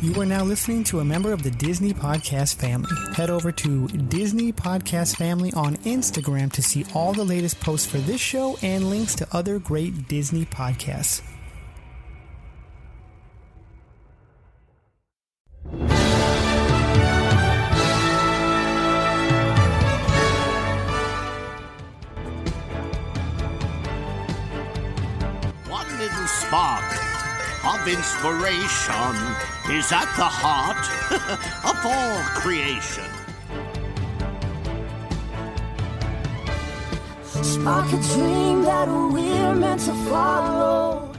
You are now listening to a member of the Disney Podcast family. Head over to Disney Podcast Family on Instagram to see all the latest posts for this show and links to other great Disney podcasts. One little spark of inspiration is at the heart of all creation. Spark a dream that we're meant to follow.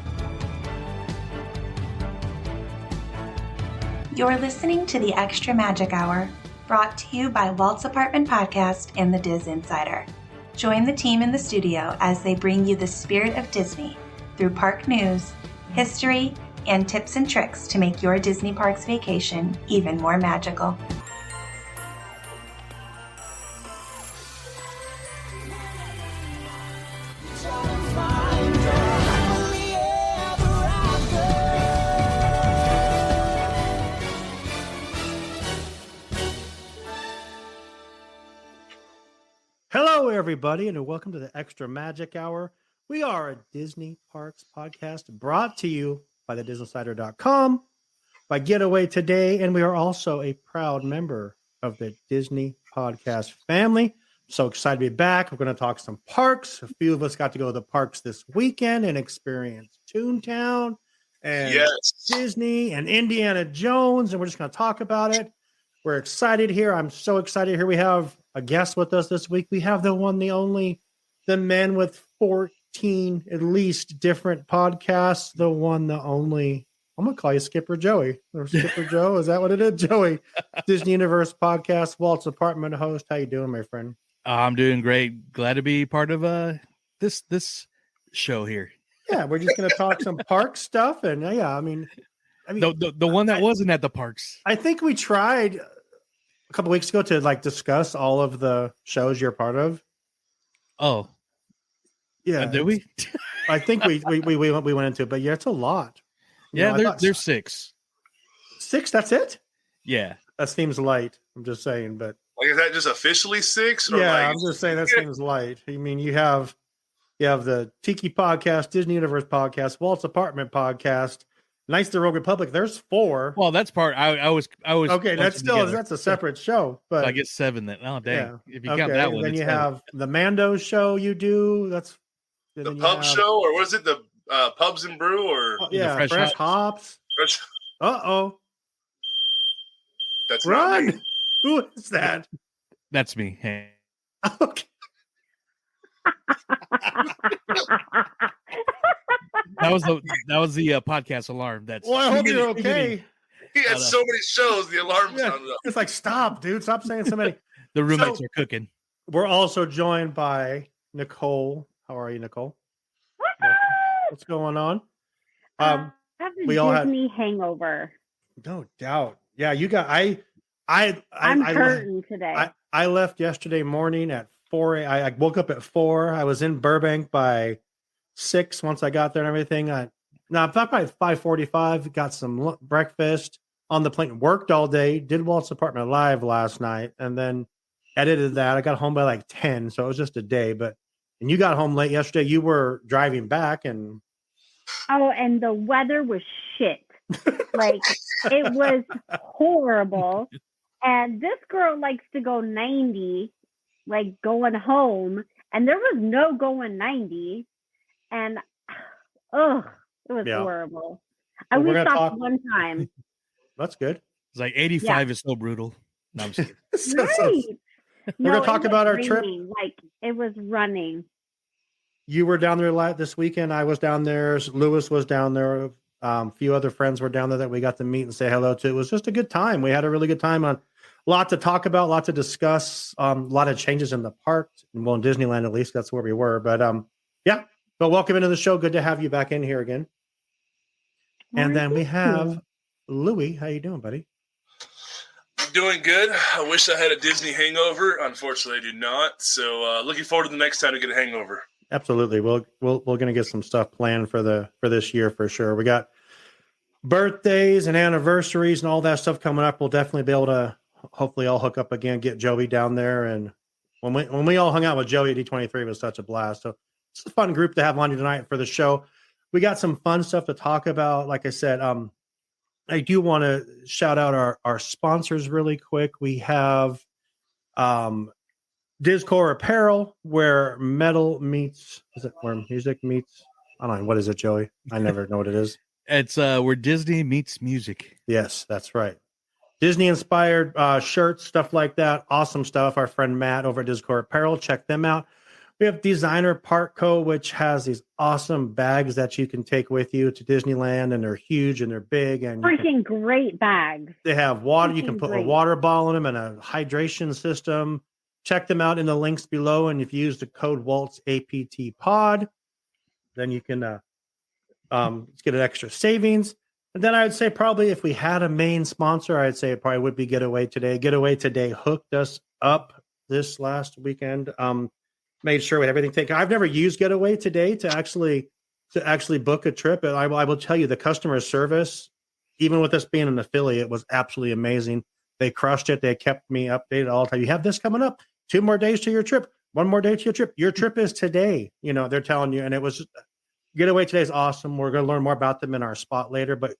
You're listening to the Extra Magic Hour, brought to you by Walt's Apartment Podcast and the DisInsider. Join the team in the studio as they bring you the spirit of Disney through park news, history, and tips and tricks to make your Disney Parks vacation even more magical. Hello, everybody, and welcome to the Extra Magic Hour. We are a Disney Parks podcast brought to you by the DisInsider.com, by Getaway Today, and we are also a proud member of the Disney Podcast family. So excited to be back. We're going to talk some parks. A few of us got to go to the parks this weekend and experience Toontown and Disney and Indiana Jones, and we're just going to talk about it. We're excited here. I'm so excited here. We have a guest with us this week. We have the one, the only, the man with 14 at least different podcasts, the one, the only. I'm going to call you Skipper Joey. Or Skipper Joe, is that what it is? Joey, Disney Universe Podcast, Walt's Apartment host. How you doing, my friend? I'm doing great. Glad to be part of this show here. Yeah, we're just going to talk some park stuff. And I mean, the one that wasn't at the parks. I think we tried a couple weeks ago to discuss all of the shows you're part of. Oh, yeah. Did we? I think we went into it, but yeah, it's a lot. There's 6. 6, that's it? Yeah. That seems light. I'm just saying, but is that just officially 6? Or I'm just saying that seems light. I mean, you have the Tiki Podcast, Disney Universe Podcast, Walt's Apartment Podcast, Knights of the Rogue Republic. There's 4. Well, that's part. I was okay. That's a separate show. But so I get 7 then. Oh, dang! Yeah. If you count that one, then you have the Mando show. You do that's the pub show, or was it the Pubs and Brew, or Fresh Hops. Uh-oh. That's Run. Not me. Who is that? That's me. Hey. Okay. That was the podcast alarm. That's. Well, I hope you're okay. He had so many shows. The alarm sounded up. It's like, stop, dude. Stop saying so many. The roommates are cooking. We're also joined by Nicole. How are you, Nicole? What's going on? I have a Disney hangover. No doubt. Yeah, you got. I'm hurting today. I left yesterday morning at 4. I woke up at 4. I was in Burbank by 6 once I got there and everything. Probably 5:45. Got some breakfast on the plane. Worked all day. Did Walt's Apartment live last night, and then edited that. I got home by like 10, so it was just a day. And you got home late yesterday. You were driving back, and and the weather was shit. Like it was horrible. And this girl likes to go 90, like going home, and there was no going 90. And it was horrible. We stopped one time. That's good. It's like 85 is so brutal. No, I'm just kidding. Right. We're gonna talk about our trip. Like it was running. You were down there this weekend. I was down there. Lewis was down there. A few other friends were down there that we got to meet and say hello to. It was just a good time. We had a really good time. On a lot to talk about, a lot to discuss. A lot of changes in the park. Well, in Disneyland, at least that's where we were. But But welcome into the show. Good to have you back in here again. And then we have Louie. How you doing, buddy? Doing good. I wish I had a Disney hangover. Unfortunately, I do not. So looking forward to the next time to get a hangover. Absolutely. We're going to get some stuff planned for this year for sure. We got birthdays and anniversaries and all that stuff coming up, we'll definitely be able to hopefully all hook up again, get Joey down there. And when we all hung out with Joey at D23, it was such a blast. So it's a fun group to have on tonight for the show. We got some fun stuff to talk about. Like I said, I do want to shout out our sponsors really quick. We have Discord Apparel, where metal meets, where music meets? I don't know. What is it, Joey? I never know what it is. It's where Disney meets music. Yes, that's right. Disney inspired shirts, stuff like that. Awesome stuff. Our friend Matt over at Discord Apparel. Check them out. We have Designer Park Co., which has these awesome bags that you can take with you to Disneyland, and they're huge and they're big. And freaking great bags. They have water. You can put Great. a water bottle in them and a hydration system. Check them out in the links below. And if you use the code Walt's APT Pod, then you can get an extra savings. And then I would say probably if we had a main sponsor, I'd say it probably would be Getaway Today. Getaway Today hooked us up this last weekend. Made sure we had everything taken. I've never used Getaway Today to actually book a trip. And I will tell you, the customer service, even with us being an affiliate, was absolutely amazing. They crushed it. They kept me updated all the time. You have this coming up. 2 more days to your trip. 1 more day to your trip. Your trip is today. You know, they're telling you. And it was Getaway Today is awesome. We're going to learn more about them in our spot later. But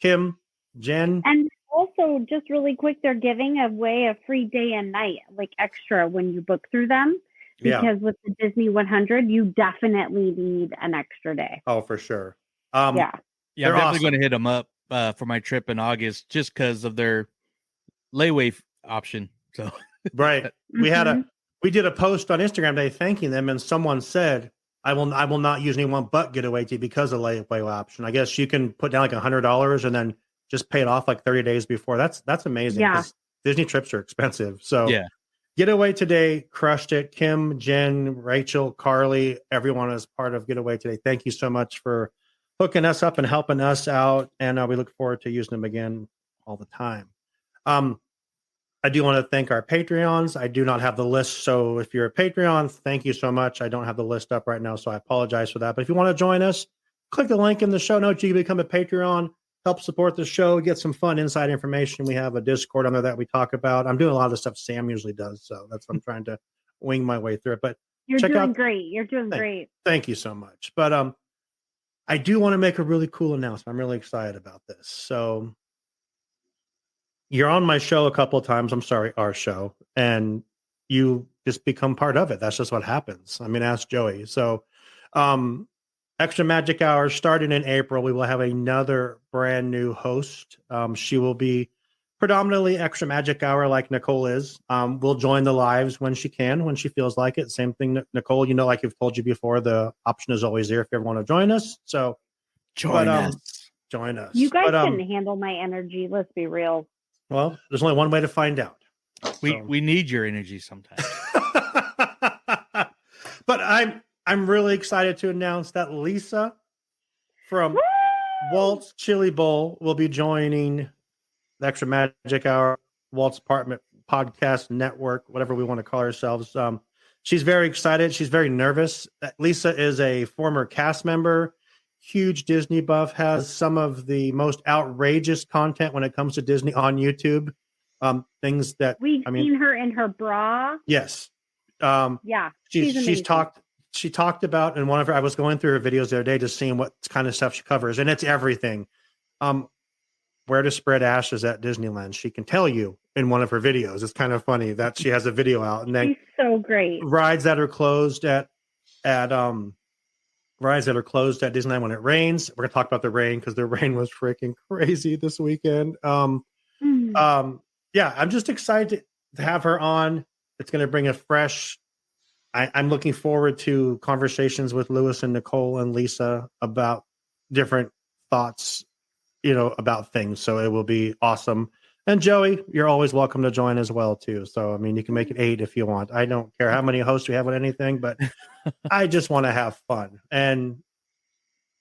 Kim, Jen. And also, just really quick, they're giving away a free day and night, like extra when you book through them. Because with the Disney 100, you definitely need an extra day. Oh, for sure. Yeah, I'm definitely awesome. going to hit them up for my trip in August just because of their layaway option. So right, we did a post on Instagram today thanking them, and someone said, "I will not use anyone but Getaway Today because of layaway option." I guess you can put down like $100 and then just pay it off like 30 days before. That's amazing. Yeah, Disney trips are expensive. So yeah. Getaway Today crushed it. Kim, Jen, Rachel, Carly, everyone is part of Getaway Today. Thank you so much for hooking us up and helping us out. And we look forward to using them again all the time. I do want to thank our Patreons. I do not have the list. So if you're a Patreon, thank you so much. I don't have the list up right now, so I apologize for that. But if you want to join us, click the link in the show notes. You can become a Patreon. Help support the show, get some fun inside information. We have a Discord on there that we talk about. I'm doing a lot of the stuff Sam usually does, so that's what I'm trying to wing my way through it. But you're doing great. You're doing great. Thank you so much. But I do want to make a really cool announcement. I'm really excited about this. So you're on my show a couple of times. I'm sorry, our show, and you just become part of it. That's just what happens. I mean, ask Joey. So Extra Magic Hour starting in April. We will have another brand new host. She will be predominantly Extra Magic Hour like Nicole is. We'll join the lives when she can, when she feels like it. Same thing, Nicole, like I've told you before, the option is always there if you ever want to join us. So join us. You guys couldn't handle my energy. Let's be real. Well, there's only one way to find out. We need your energy sometimes. But I'm really excited to announce that Lisa from Walt's Chili Bowl will be joining the Extra Magic Hour, Walt's Apartment Podcast Network, whatever we want to call ourselves. She's very excited. She's very nervous. Lisa is a former cast member, huge Disney buff, has some of the most outrageous content when it comes to Disney on YouTube. Things that we've seen her in her bra. Yes. Yeah. She talked about in one of her, I was going through her videos the other day, just seeing what kind of stuff she covers, and it's everything. Where to spread ashes at Disneyland. She can tell you in one of her videos. It's kind of funny that she has a video out, and then she's so great. Rides that are closed at Disneyland when it rains. We're gonna talk about the rain because the rain was freaking crazy this weekend. Yeah, I'm just excited to have her on. It's gonna bring a fresh. I'm looking forward to conversations with Lewis and Nicole and Lisa about different thoughts, about things. So it will be awesome. And Joey, you're always welcome to join as well too. So, I mean, you can make it 8 if you want. I don't care how many hosts we have on anything, but I just want to have fun. And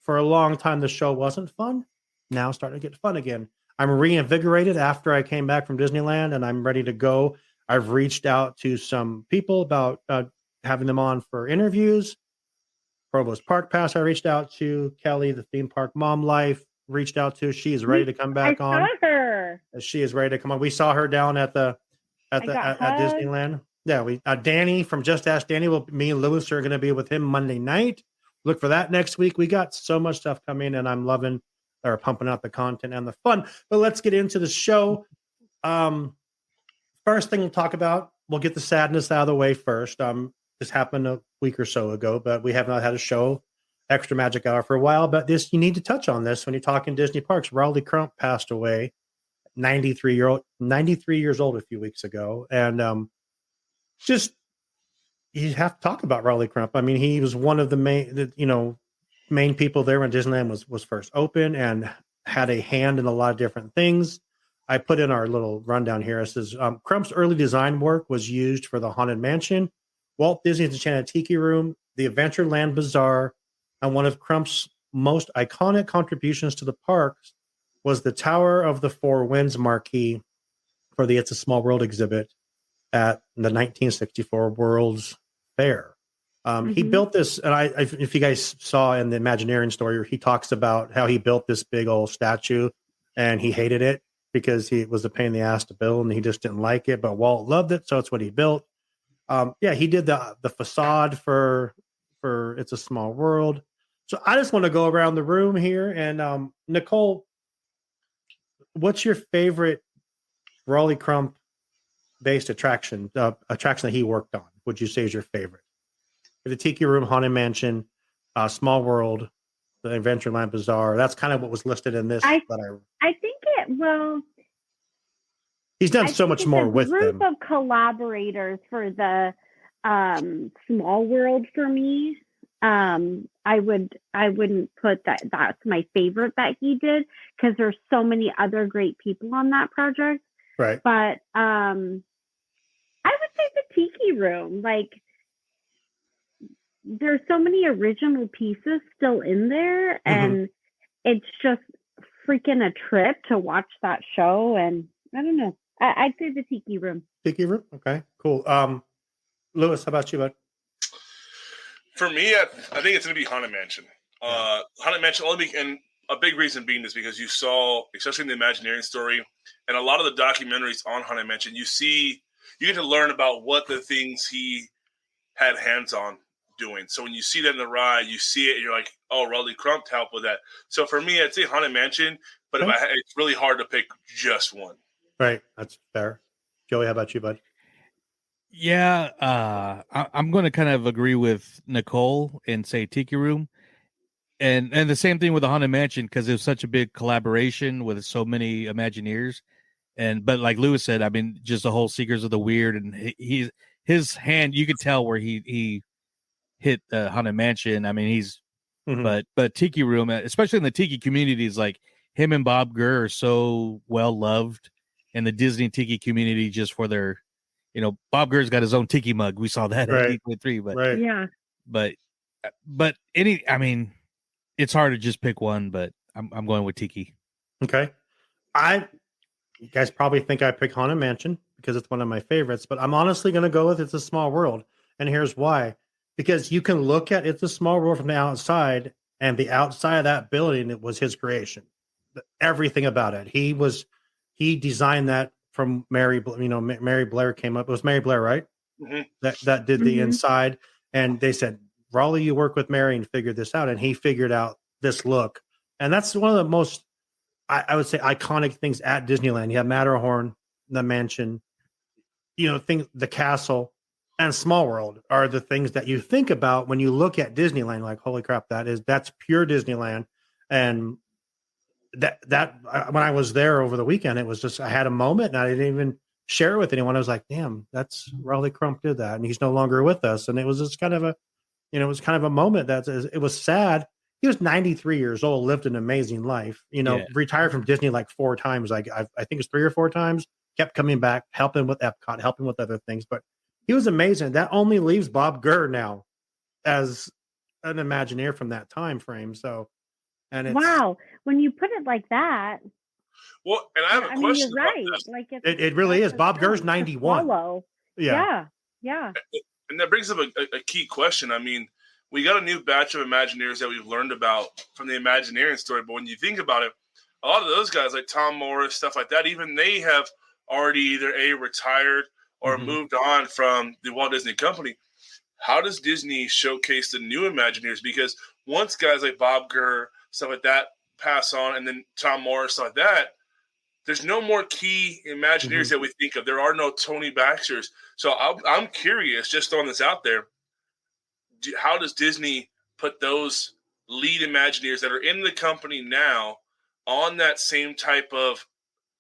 for a long time, the show wasn't fun. Now it's starting to get fun again. I'm reinvigorated after I came back from Disneyland and I'm ready to go. I've reached out to some people about having them on for interviews. Provost Park Pass, I reached out to Kelly, the theme park mom life. reached out to. She is ready to come back on. I saw her. She is ready to come on. We saw her down at Disneyland. Yeah, we Danny from Just Ask Danny. Me and Lewis are going to be with him Monday night. Look for that next week. We got so much stuff coming, and I'm loving or pumping out the content and the fun. But let's get into the show. First thing we'll talk about, we'll get the sadness out of the way first. This happened a week or so ago, but we have not had a show, Extra Magic Hour, for a while. But you need to touch on this when you're talking Disney parks. Raleigh Crump passed away, 93 years old a few weeks ago. And just, you have to talk about Raleigh Crump. I mean, he was one of the main people there when Disneyland was first open and had a hand in a lot of different things. I put in our little rundown here. It says Crump's early design work was used for the Haunted Mansion, Walt Disney's Enchanted Tiki Room, the Adventureland Bazaar, and one of Crump's most iconic contributions to the parks was the Tower of the Four Winds marquee for the It's a Small World exhibit at the 1964 World's Fair. He built this, and if you guys saw in the Imagineering story, he talks about how he built this big old statue, and he hated it because he was a pain in the ass to build, and he just didn't like it. But Walt loved it, so it's what he built. He did the facade for It's a Small World. So I just want to go around the room here, and Nicole, what's your favorite Raleigh Crump based attraction that he worked on? Would you say is your favorite? The Tiki Room, Haunted Mansion, Small World, the Adventureland Bazaar. That's kind of what was listed in this. I think he's done so much more with them. Group of collaborators for the Small World for me. I wouldn't put that's my favorite that he did because there's so many other great people on that project. Right. But I would say the Tiki Room, like, there's so many original pieces still in there, and it's just freaking a trip to watch that show. And I don't know. I'd say the Tiki Room. Tiki Room? Okay, cool. Lewis, how about you, bud? For me, I think it's going to be Haunted Mansion. Haunted Mansion, and a big reason being is because you saw, especially in the Imagineering story, and a lot of the documentaries on Haunted Mansion, you get to learn about what the things he had hands on doing. So when you see that in the ride, you see it, and you're like, oh, Raleigh Crump helped with that. So for me, I'd say Haunted Mansion, but it's really hard to pick just one. Right, that's fair. Joey, how about you, bud? Yeah, I'm going to kind of agree with Nicole and say Tiki Room, and the same thing with the Haunted Mansion because it was such a big collaboration with so many Imagineers, but like Lewis said, I mean, just the whole Seekers of the Weird, and his hand, you could tell where he hit the Haunted Mansion. I mean, but Tiki Room, especially in the Tiki communities, like him and Bob Gurr are so well loved in the Disney Tiki community just for their. Bob Gurr's got his own tiki mug. We saw that at 8.3, but yeah. But it's hard to just pick one, but I'm going with Tiki. Okay. You guys probably think I pick Haunted Mansion because it's one of my favorites, but I'm honestly going to go with It's a Small World. And here's why. Because you can look at It's a Small World from the outside, and the outside of that building, it was his creation. Everything about it. He designed that from Mary Blair came up. It was Mary Blair, right? Mm-hmm. That did the inside. And they said, Raleigh, you work with Mary and figured this out. And he figured out this look. And that's one of the most, I would say, iconic things at Disneyland. You have Matterhorn, the mansion, the castle, and Small World are the things that you think about when you look at Disneyland. Like, holy crap, that's pure Disneyland. And that when I was there over the weekend, it was just, I had a moment and I didn't even share it with anyone. I was like, damn, that's Raleigh Crump did that. And he's no longer with us. And it was just kind of a moment it was sad. He was 93 years old, lived an amazing life, retired from Disney like 4 times. I think it's 3 or 4 times, kept coming back, helping with Epcot, helping with other things, but he was amazing. That only leaves Bob Gurr now as an Imagineer from that time frame. So, and wow, when you put it like that. Well, and I have a question. You're right. Like it really is. Bob Gurr's 91. Yeah. And that brings up a key question. I mean, we got a new batch of Imagineers that we've learned about from the Imagineering story. But when you think about it, a lot of those guys like Tom Morris, stuff like that, even they have already either retired or moved on from the Walt Disney Company. How does Disney showcase the new Imagineers? Because once guys like Bob Gurr, stuff like that, pass on, and then Tom Morris, stuff like that, there's no more key Imagineers that we think of. There are no Tony Baxters. So I'm curious, just throwing this out there, how does Disney put those lead Imagineers that are in the company now on that same type of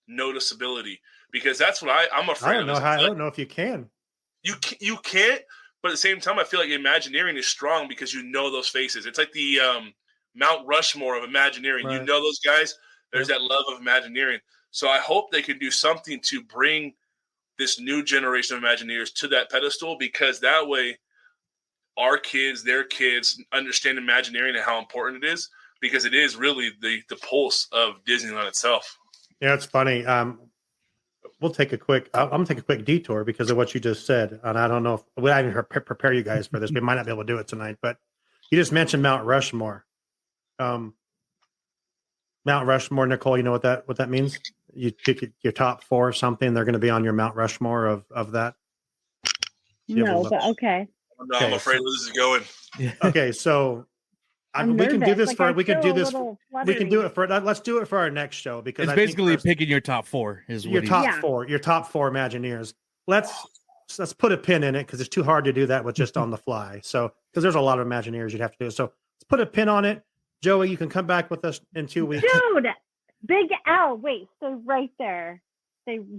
noticeability? Because that's what I'm afraid of. I don't know if you can. You can't, but at the same time, I feel like Imagineering is strong because you know those faces. It's like the Mount Rushmore of Imagineering. Right. You know those guys. There's that love of Imagineering. So I hope they can do something to bring this new generation of Imagineers to that pedestal, because that way our kids, their kids, understand Imagineering and how important it is, because it is really the pulse of Disneyland itself. Yeah, it's funny. We'll take a quick. I'm gonna take a quick detour because of what you just said, and I don't know if I didn't prepare you guys for this. We might not be able to do it tonight, but you just mentioned Mount Rushmore. Mount Rushmore, Nicole. You know what that means? You pick your top 4 or something. They're going to be on your Mount Rushmore of that. No, but okay. No, I'm afraid where this is going. Okay, so we can do this for. We can do this. We can do it for. Let's do it for our next show, because it's basically picking your top 4. Is your top 4. Your top 4 Imagineers. Let's put a pin in it, because it's too hard to do that with just on the fly. So because there's a lot of Imagineers you'd have to do. So let's put a pin on it. Joey, you can come back with us in 2 weeks. Dude, Big L, wait, stay right there.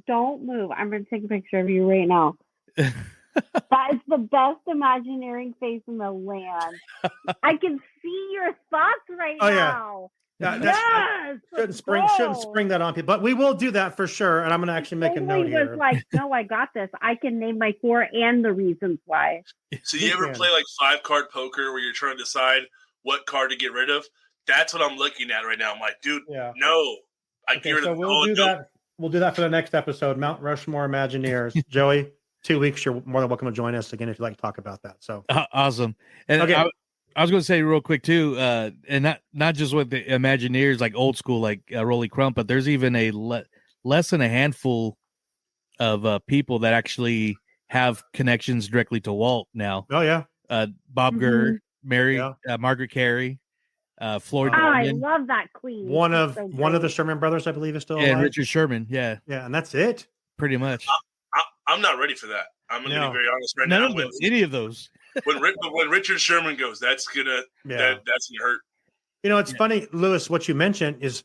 Don't move. I'm going to take a picture of you right now. That is the best Imagineering face in the land. I can see your thoughts now. Yes. Shouldn't spring that on people, but we will do that for sure. And I'm going to actually make a note here. Like, no, I got this. I can name my 4 and the reasons why. So you ever play like 5-card poker where you're trying to decide what card to get rid of? That's what I'm looking at right now. I'm like, dude, no. We'll do that. We'll do that for the next episode. Mount Rushmore Imagineers. Joey, 2 weeks. You're more than welcome to join us again if you'd like to talk about that. So awesome. And I was going to say real quick too, and not just with the Imagineers, like old school, like Rolly Crump, but there's even a less than a handful of people that actually have connections directly to Walt now. Oh yeah, Bob Gurr, Margaret Carey. Floyd. I love that queen. One of the Sherman brothers, I believe, is still alive. And Richard Sherman, yeah, and that's it. Pretty much. I'm not ready for that. I'm going to be very honest right now. None of any of those. when Richard Sherman goes, that's gonna hurt. You know, it's funny, Lewis. What you mentioned is,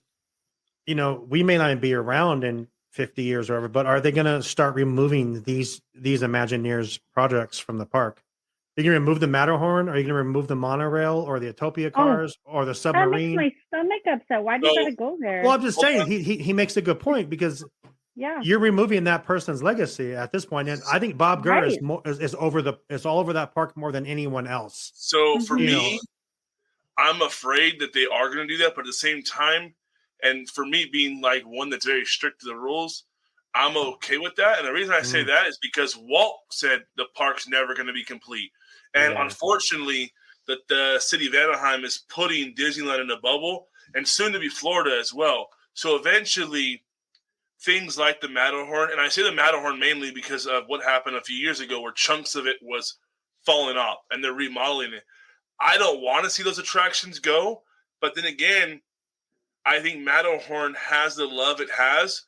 we may not be around in 50 years or whatever, but are they going to start removing these Imagineers projects from the park? Are you going to remove the Matterhorn? Are you going to remove the monorail or the Utopia cars or the submarine? That makes my stomach upset. Why do you got to go there? Well, I'm just saying he makes a good point, because you're removing that person's legacy at this point, and I think Bob Gurr is all over that park more than anyone else. So for me, I'm afraid that they are going to do that, but at the same time, and for me being like one that's very strict to the rules, I'm okay with that. And the reason I say that is because Walt said the park's never going to be complete. And unfortunately, the city of Anaheim is putting Disneyland in a bubble, and soon to be Florida as well. So eventually, things like the Matterhorn, and I say the Matterhorn mainly because of what happened a few years ago where chunks of it was falling off and they're remodeling it. I don't want to see those attractions go, but then again, I think Matterhorn has the love it has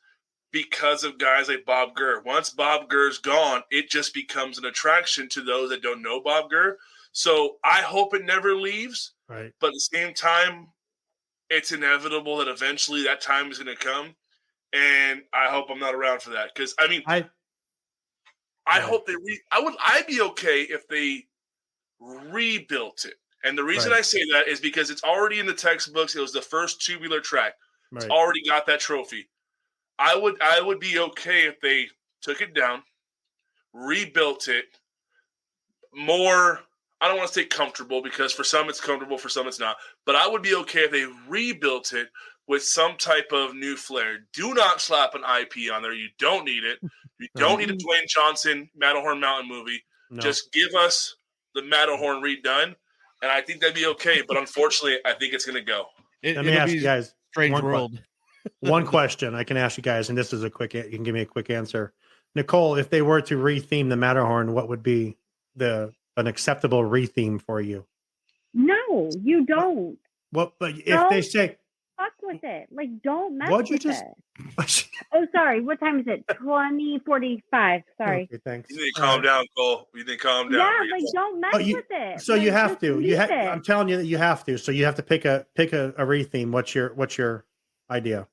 because of guys like Bob Gurr. Once Bob Gurr's gone, it just becomes an attraction to those that don't know Bob Gurr. So I hope it never leaves. Right. But at the same time, it's inevitable that eventually that time is going to come. And I hope I'm not around for that. Because, I mean, I hope I'd be okay if they rebuilt it. And the reason I say that is because it's already in the textbooks. It was the first tubular track. It's already got that trophy. I would be okay if they took it down, rebuilt it more. I don't want to say comfortable, because for some it's comfortable, for some it's not. But I would be okay if they rebuilt it with some type of new flair. Do not slap an IP on there. You don't need it. You don't need a Dwayne Johnson Matterhorn Mountain movie. No. Just give us the Matterhorn redone, and I think that'd be okay. But unfortunately, I think it's going to go. Let me ask you guys. Strange world. One question I can ask you guys, and this is you can give me a quick answer. Nicole, if they were to retheme the Matterhorn, what would be an acceptable retheme for you? No, you don't. But if they say fuck with it, like don't mess what'd you with just it. Oh, sorry. What time is it? 20:45. Sorry. Okay, thanks. You need to calm down, Cole. You need to calm down. Yeah, like don't mess with it. So like, you have to. I'm telling you that you have to. So you have to pick a retheme. What's your idea?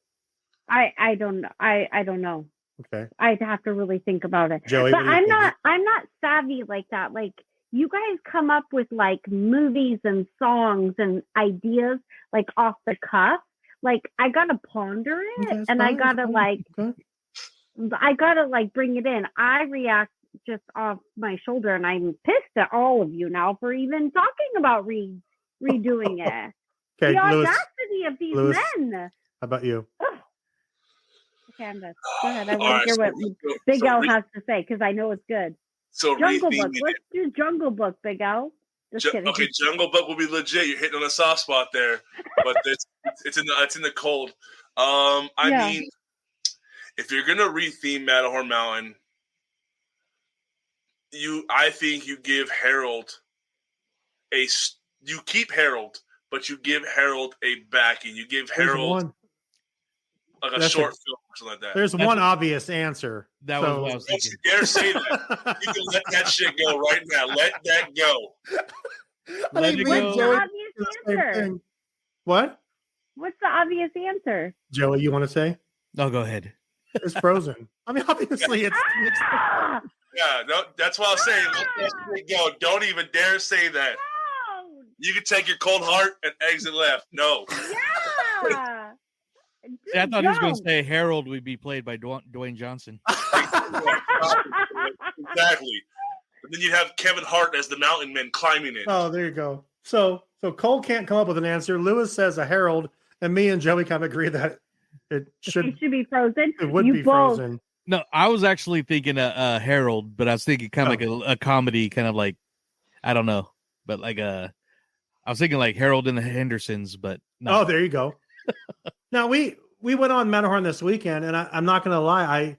I don't know. I don't know. Okay. I'd have to really think about it. Joey, but I'm not savvy like that. Like you guys come up with like movies and songs and ideas like off the cuff. Like I gotta ponder it, and I gotta I gotta like bring it in. I react just off my shoulder, and I'm pissed at all of you now for even talking about redoing it. Okay, the Lewis, audacity of these men. How about you? Okay, I'm done. Go ahead. I want to hear what Big L has to say because I know it's good. So Jungle Book. Let's do Jungle Book, Big L. Okay, Jungle Book will be legit. You're hitting on a soft spot there, but it's in the cold. I mean, if you're gonna retheme Matterhorn Mountain, I think you give Harold you keep Harold, but you give Harold a backing. You give Harold like a short film or something like that. There's one obvious answer. That was what I was thinking. Don't you dare say that. You can let that shit go right now. Let that go. What's the obvious answer? What? What's the obvious answer? Joey, you want to say? No, go ahead. It's Frozen. I mean, obviously it's yeah, no, that's what I was saying. Let that shit go. Don't even dare say that. No. You can take your cold heart and exit left. No. Yeah. See, I thought he was going to say Harold would be played by Dwayne Johnson. Exactly. And then you have Kevin Hart as the mountain man climbing it. Oh, there you go. So Cole can't come up with an answer. Lewis says a Harold, and me and Joey kind of agree that it should be Frozen. It would be Frozen. No, I was actually thinking a Harold, but I was thinking kind of like a comedy, kind of like, I don't know, but like I was thinking like Harold and the Hendersons, but no. Oh, there you go. Now we went on Matterhorn this weekend, and I'm not going to lie,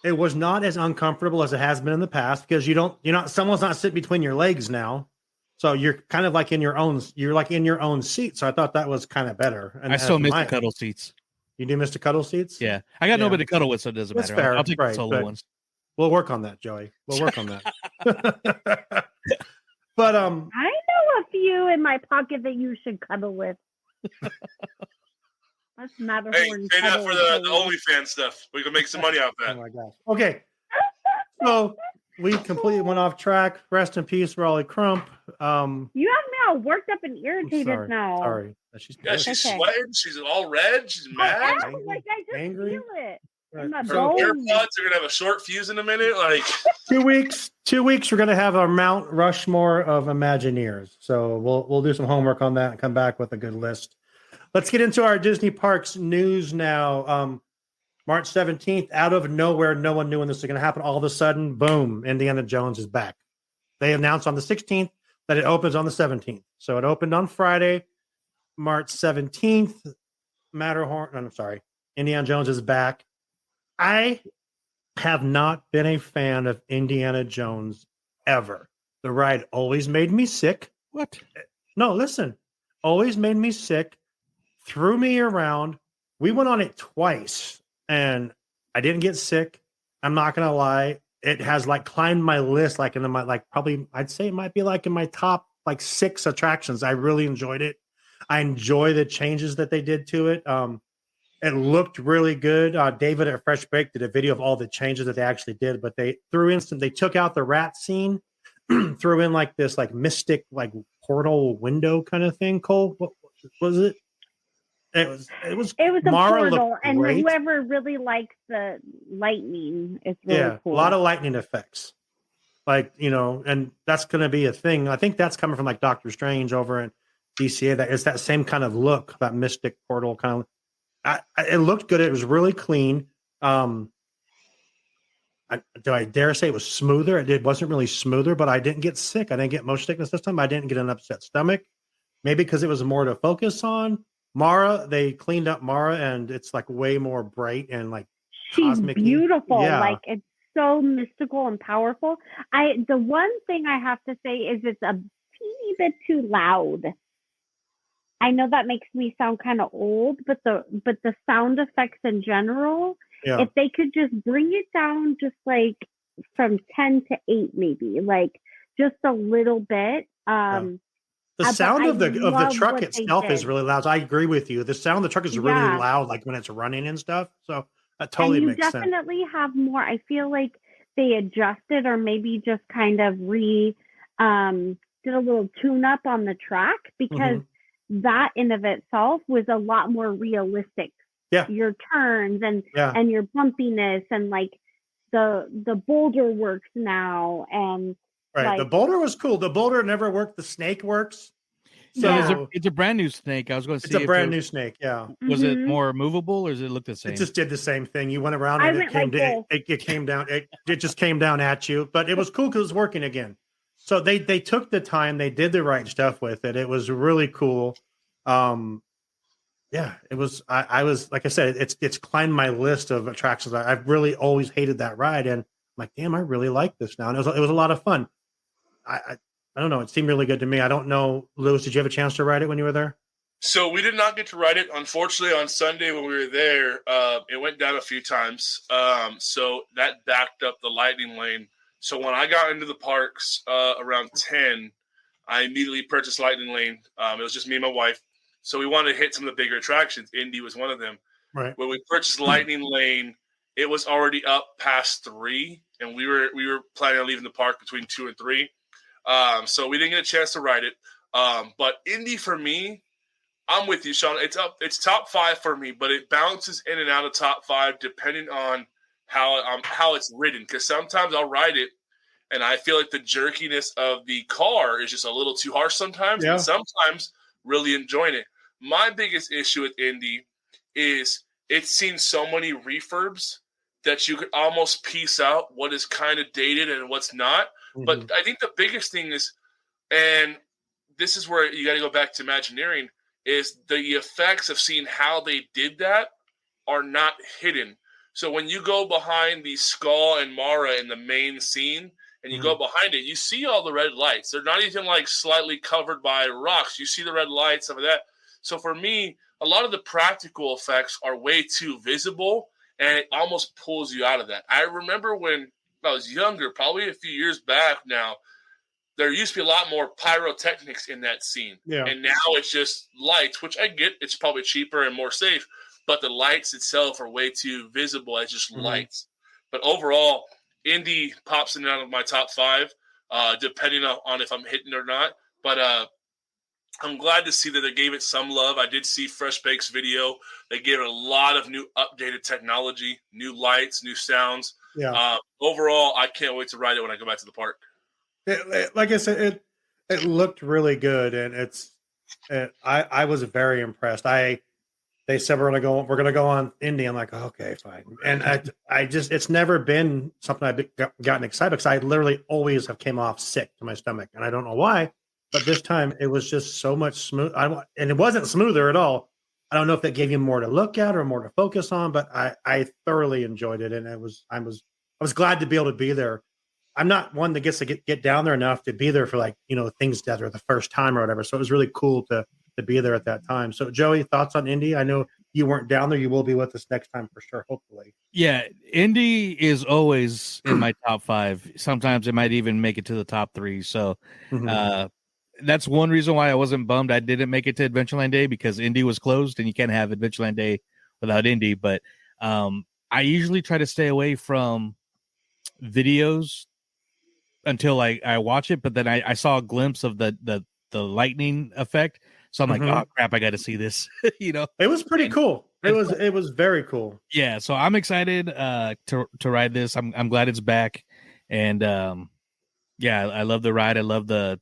it was not as uncomfortable as it has been in the past because someone's not sitting between your legs now, so you're kind of like in your own seat. So I thought that was kind of better. And I still miss the cuddle seats. You do miss the cuddle seats? Yeah, I got nobody to cuddle with, so it doesn't matter. Fair, I'll take the solo ones. We'll work on that, Joey. We'll work on that. But I know a few in my pocket that you should cuddle with. That's Matterhorn. Hey, say that for the OnlyFans stuff. We can make some money out of that. Oh my gosh. Okay. So we completely went off track. Rest in peace, Raleigh Crump. You have me all worked up and irritated now. Sorry. She's sweating. She's all red. She's mad. I just angry. feel it. Her AirPods are gonna have a short fuse in a minute. Like 2 weeks. 2 weeks. We're gonna have our Mount Rushmore of Imagineers. So we'll do some homework on that and come back with a good list. Let's get into our Disney Parks news now. March 17th, out of nowhere, no one knew when this was going to happen. All of a sudden, boom, Indiana Jones is back. They announced on the 16th that it opens on the 17th. So it opened on Friday, March 17th. Indiana Jones is back. I have not been a fan of Indiana Jones ever. The ride always made me sick. What? No, listen. Always made me sick. Threw me around. We went on it twice and I didn't get sick. I'm not gonna lie. It has like climbed my list, like in my probably I'd say it might be like in my top 6 attractions. I really enjoyed it. I enjoy the changes that they did to it. It looked really good. David at Fresh Bake did a video of all the changes that they actually did, but they took out the rat scene, threw in this mystic portal window kind of thing. Cole, what was it? It was a Mara portal, and great. Whoever really likes the lightning, it's really cool. A lot of lightning effects, and that's going to be a thing. I think that's coming from Doctor Strange over in DCA. That is that same kind of look, that mystic portal kind of. It looked good. It was really clean. Do I dare say it was smoother? It wasn't really smoother, but I didn't get sick. I didn't get motion sickness this time. I didn't get an upset stomach. Maybe because it was more to focus on. Mara, they cleaned up Mara, and it's like way more bright and like she's cosmic. beautiful. Yeah. Like it's so mystical and powerful. The one thing I have to say is it's a teeny bit too loud. I know that makes me sound kind of old, but the sound effects in general, Yeah. if they could just bring it down just like from 10 to 8 maybe, like just a little bit. The sound of the truck what itself is really loud. So I agree with you. The sound of the truck is really loud, like when it's running and stuff. So that totally makes sense. You definitely have more. I feel like they adjusted or maybe just kind of did a little tune up on the track, because that in of itself was a lot more realistic. Yeah. Your turns and your bumpiness and like the boulder works now, and right. Like, the boulder was cool. The boulder never worked. The snake works. So it's a brand new snake. I was going to see. It's a brand new snake. Yeah. Was it more movable, or does it look the same? It just did the same thing. You went around and it came down. It just came down at you. But it was cool because it was working again. So they took the time. They did the right stuff with it. It was really cool. Yeah, it was. I was, like I said, it's climbed my list of attractions. I've really always hated that ride, and I'm like, damn, I really like this now. And it was a lot of fun. I don't know. It seemed really good to me. I don't know, Lewis, did you have a chance to ride it when you were there? So we did not get to ride it. Unfortunately, on Sunday when we were there, it went down a few times. So that backed up the lightning lane. So when I got into the parks around 10, I immediately purchased lightning lane. It was just me and my wife. So we wanted to hit some of the bigger attractions. Indy was one of them. Right. When we purchased lightning lane, it was already up past 3, and we were planning on leaving the park between 2 and 3. So we didn't get a chance to ride it. But Indy, for me, I'm with you, Shawn. It's top 5 for me, but it bounces in and out of top 5 depending on how it's ridden. Because sometimes I'll ride it, and I feel like the jerkiness of the car is just a little too harsh sometimes. Yeah. And sometimes really enjoying it. My biggest issue with Indy is it's seen so many refurbs that you could almost piece out what is kind of dated and what's not. But I think the biggest thing is, and this is where you got to go back to Imagineering, is the effects of seeing how they did that are not hidden. So when you go behind the skull and Mara in the main scene, and you go behind it, you see all the red lights. They're not even like slightly covered by rocks. You see the red lights, some of that. So for me, a lot of the practical effects are way too visible, and it almost pulls you out of that. I remember when I was younger, probably a few years back now, there used to be a lot more pyrotechnics in that scene. Yeah. And now it's just lights, which I get. It's probably cheaper and more safe, but the lights itself are way too visible as just lights. But overall, Indy pops in and out of my top 5, depending on if I'm hitting or not. But I'm glad to see that they gave it some love. I did see Fresh Bake's video. They gave it a lot of new updated technology, new lights, new sounds. Yeah. Overall, I can't wait to ride it when I go back to the park. Like I said, it looked really good, and I was very impressed. They said we're gonna go on Indy. I'm like, okay, fine. And I just, it's never been something I've gotten excited because I literally always have came off sick to my stomach, and I don't know why. But this time it was just so much smooth. And it wasn't smoother at all. I don't know if that gave you more to look at or more to focus on, but I thoroughly enjoyed it, and I was glad to be able to be there. I'm not one that gets to get down there enough to be there for things that are the first time or whatever. So it was really cool to be there at that time. So Joey, thoughts on Indy? I know you weren't down there. You will be with us next time for sure, hopefully. Yeah, Indy is always in my top 5. Sometimes it might even make it to the top 3. So that's one reason why I wasn't bummed I didn't make it to Adventureland Day, because Indy was closed and you can't have Adventureland Day without Indy. But I usually try to stay away from videos until I watch it. But then I saw a glimpse of the lightning effect. So I'm like, oh crap, I got to see this. It was pretty cool. It was very cool. Yeah. So I'm excited to ride this. I'm glad it's back. And I love the ride. I love the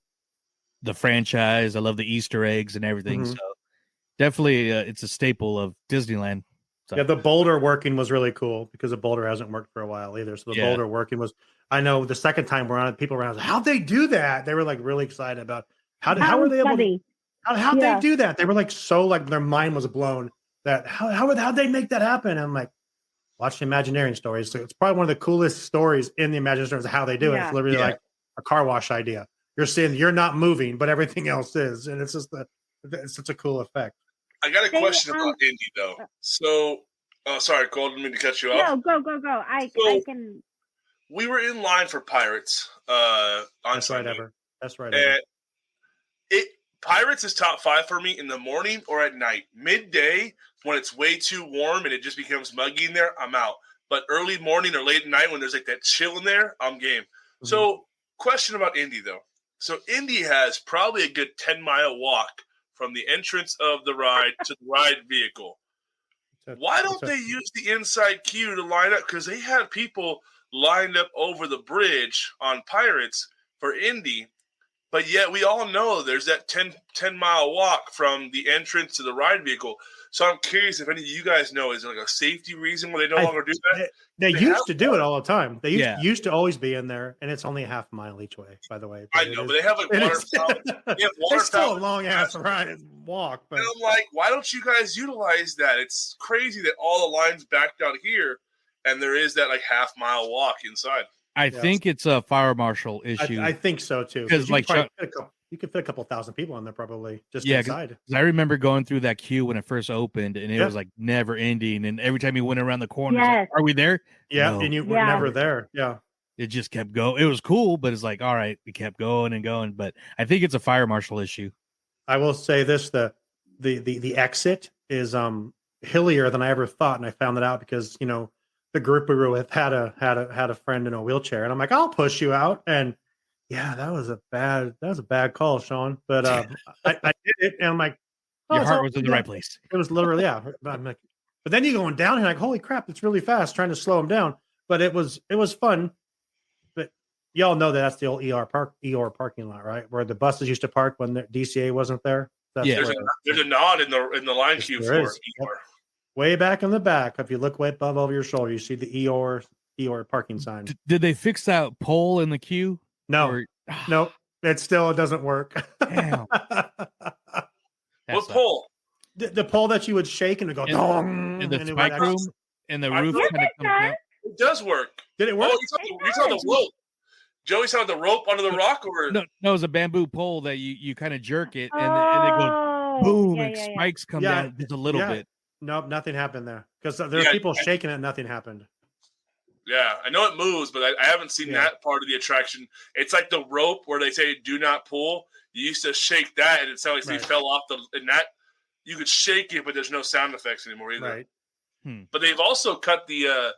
franchise. I love the Easter eggs and everything. So definitely it's a staple of Disneyland. So. Yeah, the boulder working was really cool because the boulder hasn't worked for a while either. So the boulder working was, I know the second time we're on it, people around, how'd they do that? They were like really excited about how were they How'd they do that? They were like their mind was blown. That how'd they make that happen? And I'm like, watch the Imagineering stories. So it's probably one of the coolest stories in the Imagineering stories of how they do it. It's literally like a car wash idea. You're seeing you're not moving, but everything else is, and it's just it's such a cool effect. I got a question about Indy though. So, sorry, Cole, didn't mean to cut you off. No, go. I can. We were in line for Pirates on That's Sunday. right, Ever. That's right. And Pirates is top 5 for me in the morning or at night. Midday, when it's way too warm and it just becomes muggy in there, I'm out. But early morning or late at night when there's like that chill in there, I'm game. Mm-hmm. So, question about Indy though. So Indy has probably a good 10-mile walk from the entrance of the ride to the ride vehicle. Why don't they use the inside queue to line up? Because they had people lined up over the bridge on Pirates for Indy, but yet we all know there's that 10-mile walk from the entrance to the ride vehicle. So I'm curious if any of you guys know, is there like a safety reason why they no longer do that? They used to do it all the time. They used to always be in there, and it's only a half mile each way, by the way. But I know, but they have like water fountains. It's still a long ass ride walk. But and I'm like, why don't you guys utilize that? It's crazy that all the lines backed out here, and there is that like half-mile walk inside. I think it's a fire marshal issue. I think so too. Because you could fit a couple thousand people in there probably just inside. I remember going through that queue when it first opened, and it was like never ending. And every time you went around the corner, like, are we there? Yeah, no. And you were never there. Yeah, it just kept going. It was cool, but it's like, all right, we kept going and going. But I think it's a fire marshal issue. I will say this: the exit is hillier than I ever thought, and I found that out because the group we were with had a friend in a wheelchair, and I'm like, I'll push you out. And yeah, that was a bad call, Shawn. But I did it, and I'm like, your heart was in the right place. It was literally I'm like, but then you're going down, and like, holy crap, it's really fast. Trying to slow him down, but it was fun. But y'all know that's the old ER parking lot, right, where the buses used to park when the DCA wasn't there. That's there's a nod in the line queue for ER. Way back in the back, if you look way above over your shoulder, you see the ER parking sign. Did they fix that pole in the queue? No, no, it doesn't work. Damn. What pole? The pole that you would shake and it go dong. In the spike room, and the roof kind of comes out. It does work. Did it work? Oh, you're talking the rope. Joey's talking the rope under the rock, or no, it's a bamboo pole that you kind of jerk it, and it goes boom, and spikes come down just a little bit. Nope, nothing happened there because there are people shaking it and nothing happened. Yeah, I know it moves, but I haven't seen that part of the attraction. It's like the rope where they say do not pull. You used to shake that, and it sounded like you fell off and that you could shake it, but there's no sound effects anymore either. Right. But they've also cut the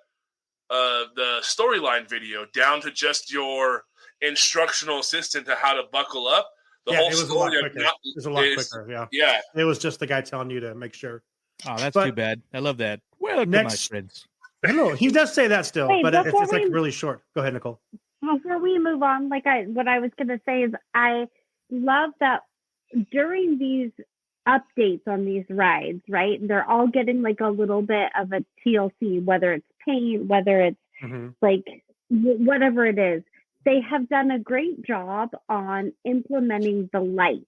storyline video down to just your instructional assistant to how to buckle up. The whole story it was a lot quicker. Yeah. It was just the guy telling you to make sure. Oh, that's too bad. I love that. Welcome, my friends. Hello. He does say that still, but it's like really short. Go ahead, Nicole. Before we move on, what I was going to say is I love that during these updates on these rides, right? They're all getting like a little bit of a TLC, whether it's paint, whether it's like whatever it is. They have done a great job on implementing the light.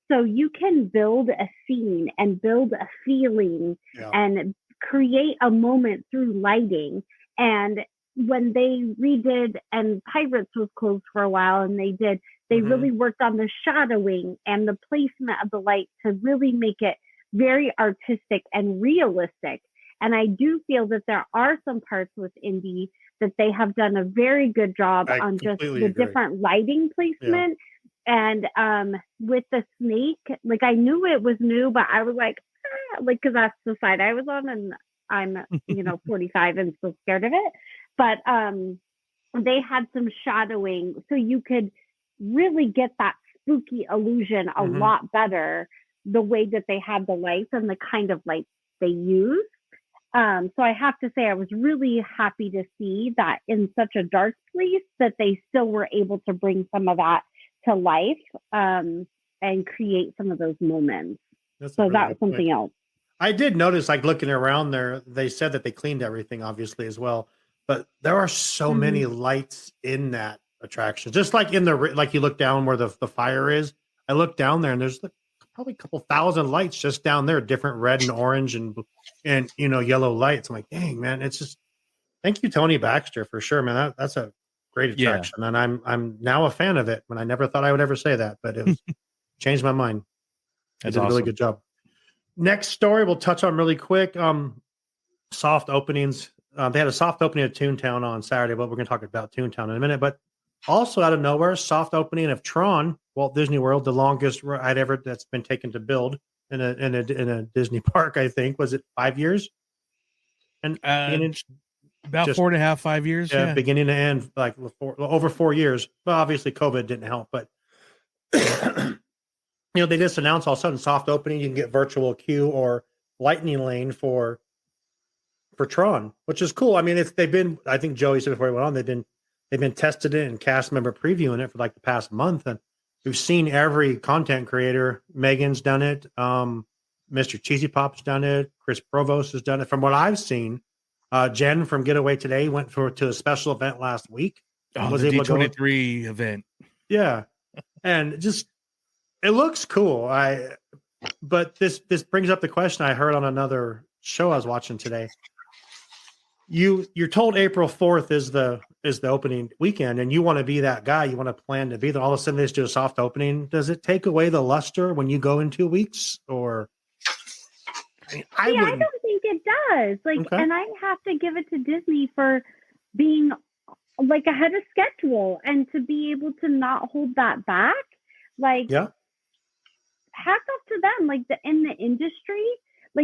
So you can build a scene and build a feeling and create a moment through lighting. And when they redid, and Pirates was closed for a while, and they really worked on the shadowing and the placement of the light to really make it very artistic and realistic. And I do feel that there are some parts with Indy that they have done a very good job on just the different lighting placement. And with the snake, like I knew it was new, but I was like, because that's the side I was on, and I'm 45 and still scared of it. But they had some shadowing, so you could really get that spooky illusion a lot better the way that they had the lights and the kind of lights they use. So I have to say I was really happy to see that in such a dark place that they still were able to bring some of that to life and create some of those moments. So that was something else. I did notice, like looking around there, they said that they cleaned everything obviously as well, but there are so many lights in that attraction. Just like like you look down where the fire is, I look down there and there's probably a couple thousand lights just down there, different red and orange and yellow lights. I'm like, dang, man, it's just. Thank you, Tony Baxter, for sure, man. That's a great attraction, and I'm now a fan of it. When I never thought I would ever say that, but it was changed my mind. They did a really good job. Next story we'll touch on really quick. Soft openings. They had a soft opening at Toontown on Saturday, but we're going to talk about Toontown in a minute. But also out of nowhere, soft opening of Tron, Walt Disney World, the longest ride ever that's been taken to build in a Disney park. I think was it 5 years? And about 4.5, 5 years. Yeah, beginning to end, like over 4 years. Well, obviously COVID didn't help, but they just announced all of a sudden soft opening. You can get virtual queue or lightning lane for Tron, which is cool. I mean, they've been. I think Joey said before he went on, they've been tested it and cast member previewing it for like the past month, and we've seen every content creator. Megan's done it. Mr. Cheesy Pop's done it. Chris Provost has done it. From what I've seen. Jen from Getaway Today went to a special event last week. Was the D23 event. Yeah. And it looks cool. But this brings up the question I heard on another show I was watching today. You're told April 4th is the opening weekend, and you want to be that guy. You want to plan to be there. All of a sudden they just do a soft opening. Does it take away the luster when you go in 2 weeks? Or I don't think it does. And I have to give it to Disney for being like ahead of schedule and to be able to not hold that back. Hats off to them. In the industry,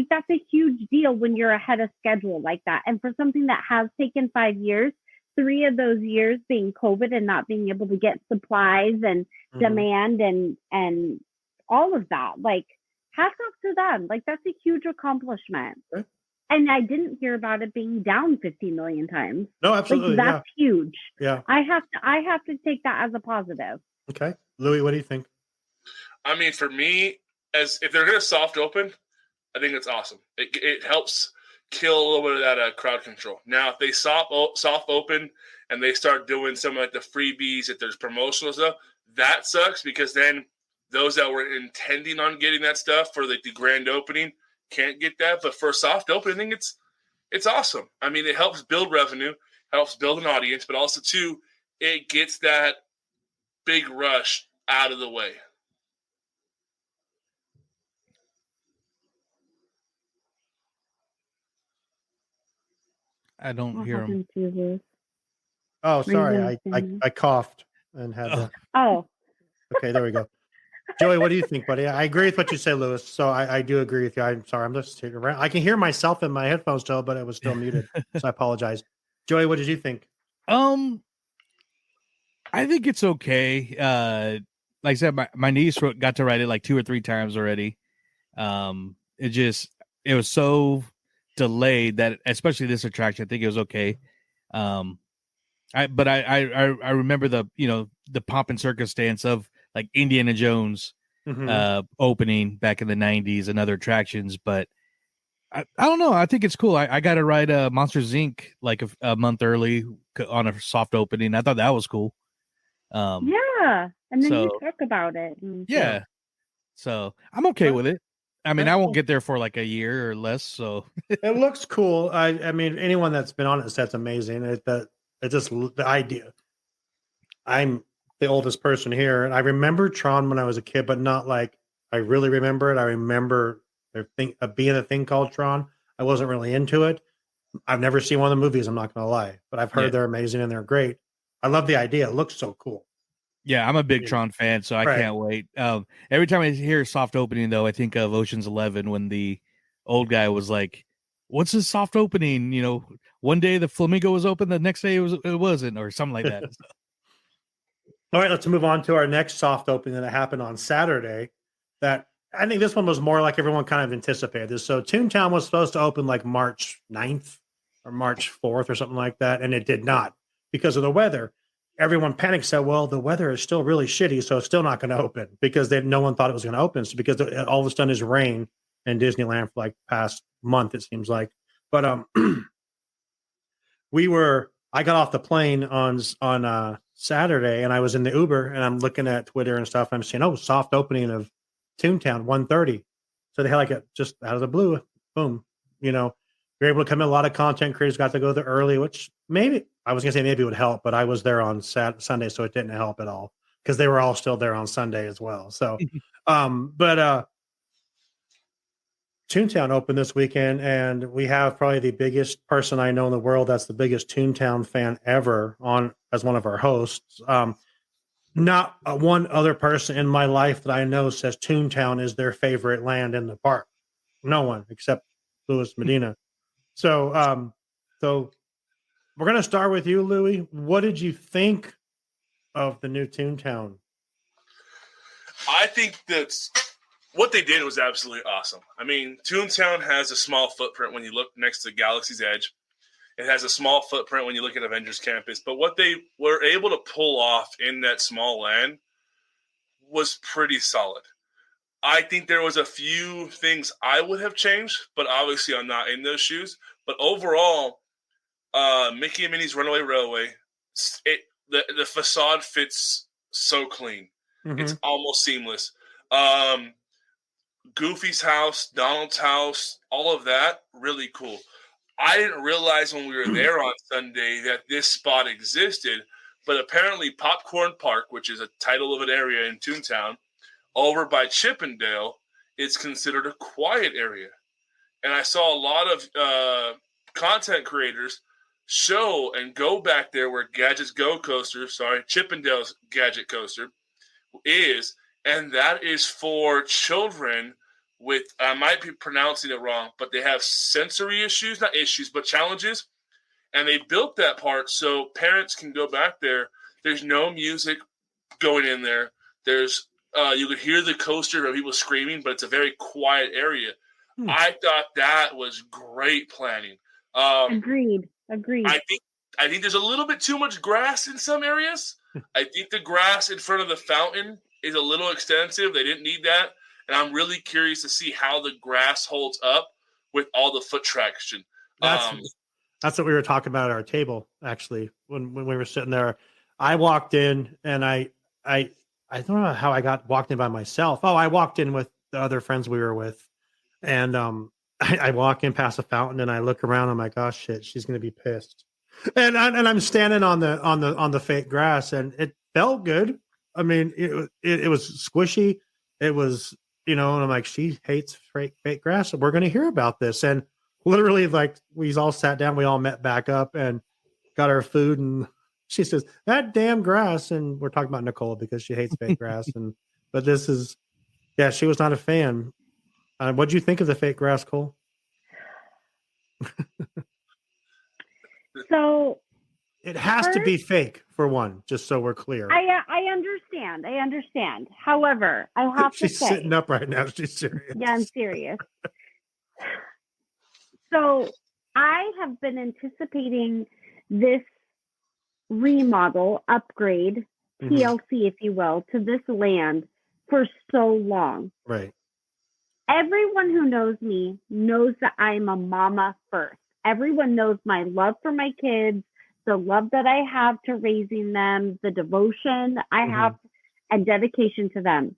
that's a huge deal when you're ahead of schedule like that. And for something that has taken 5 years, 3 of those years being COVID and not being able to get supplies and demand and all of that, hats off to them. That's a huge accomplishment. Okay. And I didn't hear about it being down 50 million times. No, absolutely. That's huge. Yeah. I have to take that as a positive. Okay. Louis, what do you think? I mean, for me, if they're going to soft open, I think it's awesome. It helps kill a little bit of that crowd control. Now, if they soft open and they start doing some of the freebies, if there's promotional stuff, that sucks because then those that were intending on getting that stuff for the grand opening can't get that. But for a soft opening, I think it's awesome. I mean, it helps build revenue, helps build an audience, but also, too, it gets that big rush out of the way. I don't hear him. Oh, sorry. I coughed and had to. Oh. Okay, there we go. Joey, what do you think, buddy? I agree with what you say, Lewis. So I do agree with you. I'm sorry. I'm just around. I can hear myself in my headphones still, but it was still muted. So I apologize. Joey, what did you think? I think it's okay. Like I said, my niece got to ride it like 2 or 3 times already. It was so delayed that, especially this attraction, I think it was okay. I remember the pomp and circumstance of like Indiana Jones opening back in the 90s and other attractions, but I don't know. I think it's cool. I got to ride Monsters Inc. like a month early on a soft opening. I thought that was cool. Yeah, and then you talk about it. Yeah, so I'm okay with it. I mean, I won't get there for like a year or less. So it looks cool. I mean, anyone that's been on it says it's amazing. It's just the idea. I'm the oldest person here, and I remember Tron when I was a kid, but not like I really remember it. I remember there being a thing called Tron. I wasn't really into it. I've never seen one of the movies. I'm not going to lie, but I've heard they're amazing and they're great. I love the idea. It looks so cool. Yeah, I'm a big Tron fan, so I can't wait. Every time I hear soft opening, though, I think of Ocean's 11 when the old guy was like, "What's this soft opening?" One day the flamingo was open, the next day it wasn't, or something like that. All right, let's move on to our next soft opening that happened on Saturday. That I think this one was more like everyone kind of anticipated. So Toontown was supposed to open like March 9th or March 4th or something like that, and it did not because of the weather. Everyone panicked, said, well, the weather is still really shitty, so it's still not going to open because no one thought it was going to open. So because all of a sudden is rain in Disneyland for like past month, it seems like. But I got off the plane on Saturday and I was in the Uber and I'm looking at Twitter and stuff. And I'm seeing, soft opening of Toontown 1:30. So they had like just out of the blue, boom, you're able to come in. A lot of content creators got to go there early, which maybe I was gonna say maybe it would help, but I was there on Sunday, so it didn't help at all because they were all still there on Sunday as well. So, but Toontown opened this weekend, and we have probably the biggest person I know in the world that's the biggest Toontown fan ever on as one of our hosts. Not one other person in my life that I know says Toontown is their favorite land in the park. No one except Louis Medina. So, we're going to start with you, Louis. What did you think of the new Toontown? I think that's what they did was absolutely awesome. I mean, Toontown has a small footprint when you look next to Galaxy's Edge. It has a small footprint when you look at Avengers Campus. But what they were able to pull off in that small land was pretty solid. I think there was a few things I would have changed, but obviously I'm not in those shoes. But overall, Mickey and Minnie's Runaway Railway, the facade fits so clean. Mm-hmm. It's almost seamless. Goofy's house, Donald's house, all of that, really cool. I didn't realize when we were there on Sunday that this spot existed, but apparently Popcorn Park, which is a title of an area in Toontown, over by Chippendale, is considered a quiet area. And I saw a lot of content creators show and go back there where Chippendale's Gadget Coaster is, and that is for children with, I might be pronouncing it wrong, but they have sensory issues, not issues, but challenges. And they built that part so parents can go back there. There's no music going in there. There's, you could hear the coaster of people screaming, but it's a very quiet area. I thought that was great planning. Agreed. I think there's a little bit too much grass in some areas. I think the grass in front of the fountain is a little extensive. They didn't need that. And I'm really curious to see how the grass holds up with all the foot traction. That's what we were talking about at our table, actually, when we were sitting there. I walked in, and I don't know how I walked in by myself. Oh, I walked in with the other friends we were with. And I walk in past the fountain, and I look around. I'm like, oh, shit, she's going to be pissed. And I'm standing on the fake grass, and it felt good. I mean, it was squishy. It was, and I'm like, she hates fake grass. So we're going to hear about this. And literally, like, we all sat down. We all met back up and got our food. And she says, that damn grass. And we're talking about Nicole because she hates fake grass. But this is, she was not a fan. What'd you think of the fake grass, Cole? So it has to be fake, for one, just so we're clear. I understand. However, I have to say, she's sitting up right now. She's serious. Yeah, I'm serious. So I have been anticipating this remodel, upgrade, TLC, if you will, to this land for so long. Right. Everyone who knows me knows that I'm a mama first. Everyone knows my love for my kids, the love that I have to raising them, the devotion I have and dedication to them.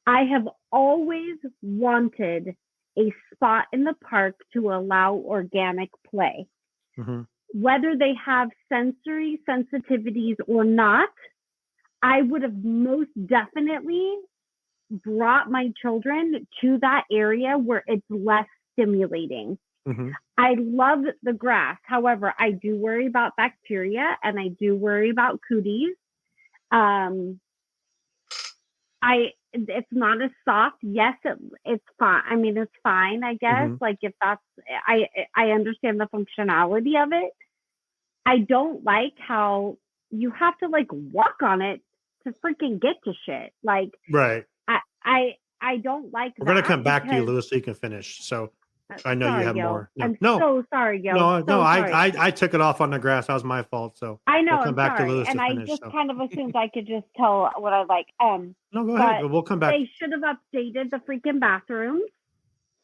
I have always wanted a spot in the park to allow organic play. Whether they have sensory sensitivities or not, I would have most definitely brought my children to that area where it's less stimulating. I love the grass. However, I do worry about bacteria and I do worry about cooties. It's not as soft. Yes, it's fine. I mean, it's fine, I guess. Like if that's, I understand the functionality of it. I don't like how you have to like walk on it to freaking get to shit. Like, right. I don't like We're going to come back to you, Louis, so you can finish. So I know you have more. I'm so sorry, Gil. No, I took it off on the grass. That was my fault. So I know. We'll come back to Louis and to I finish, just kind of assumed I could just tell what I like. No, go ahead. We'll come back. They should have updated the freaking bathrooms.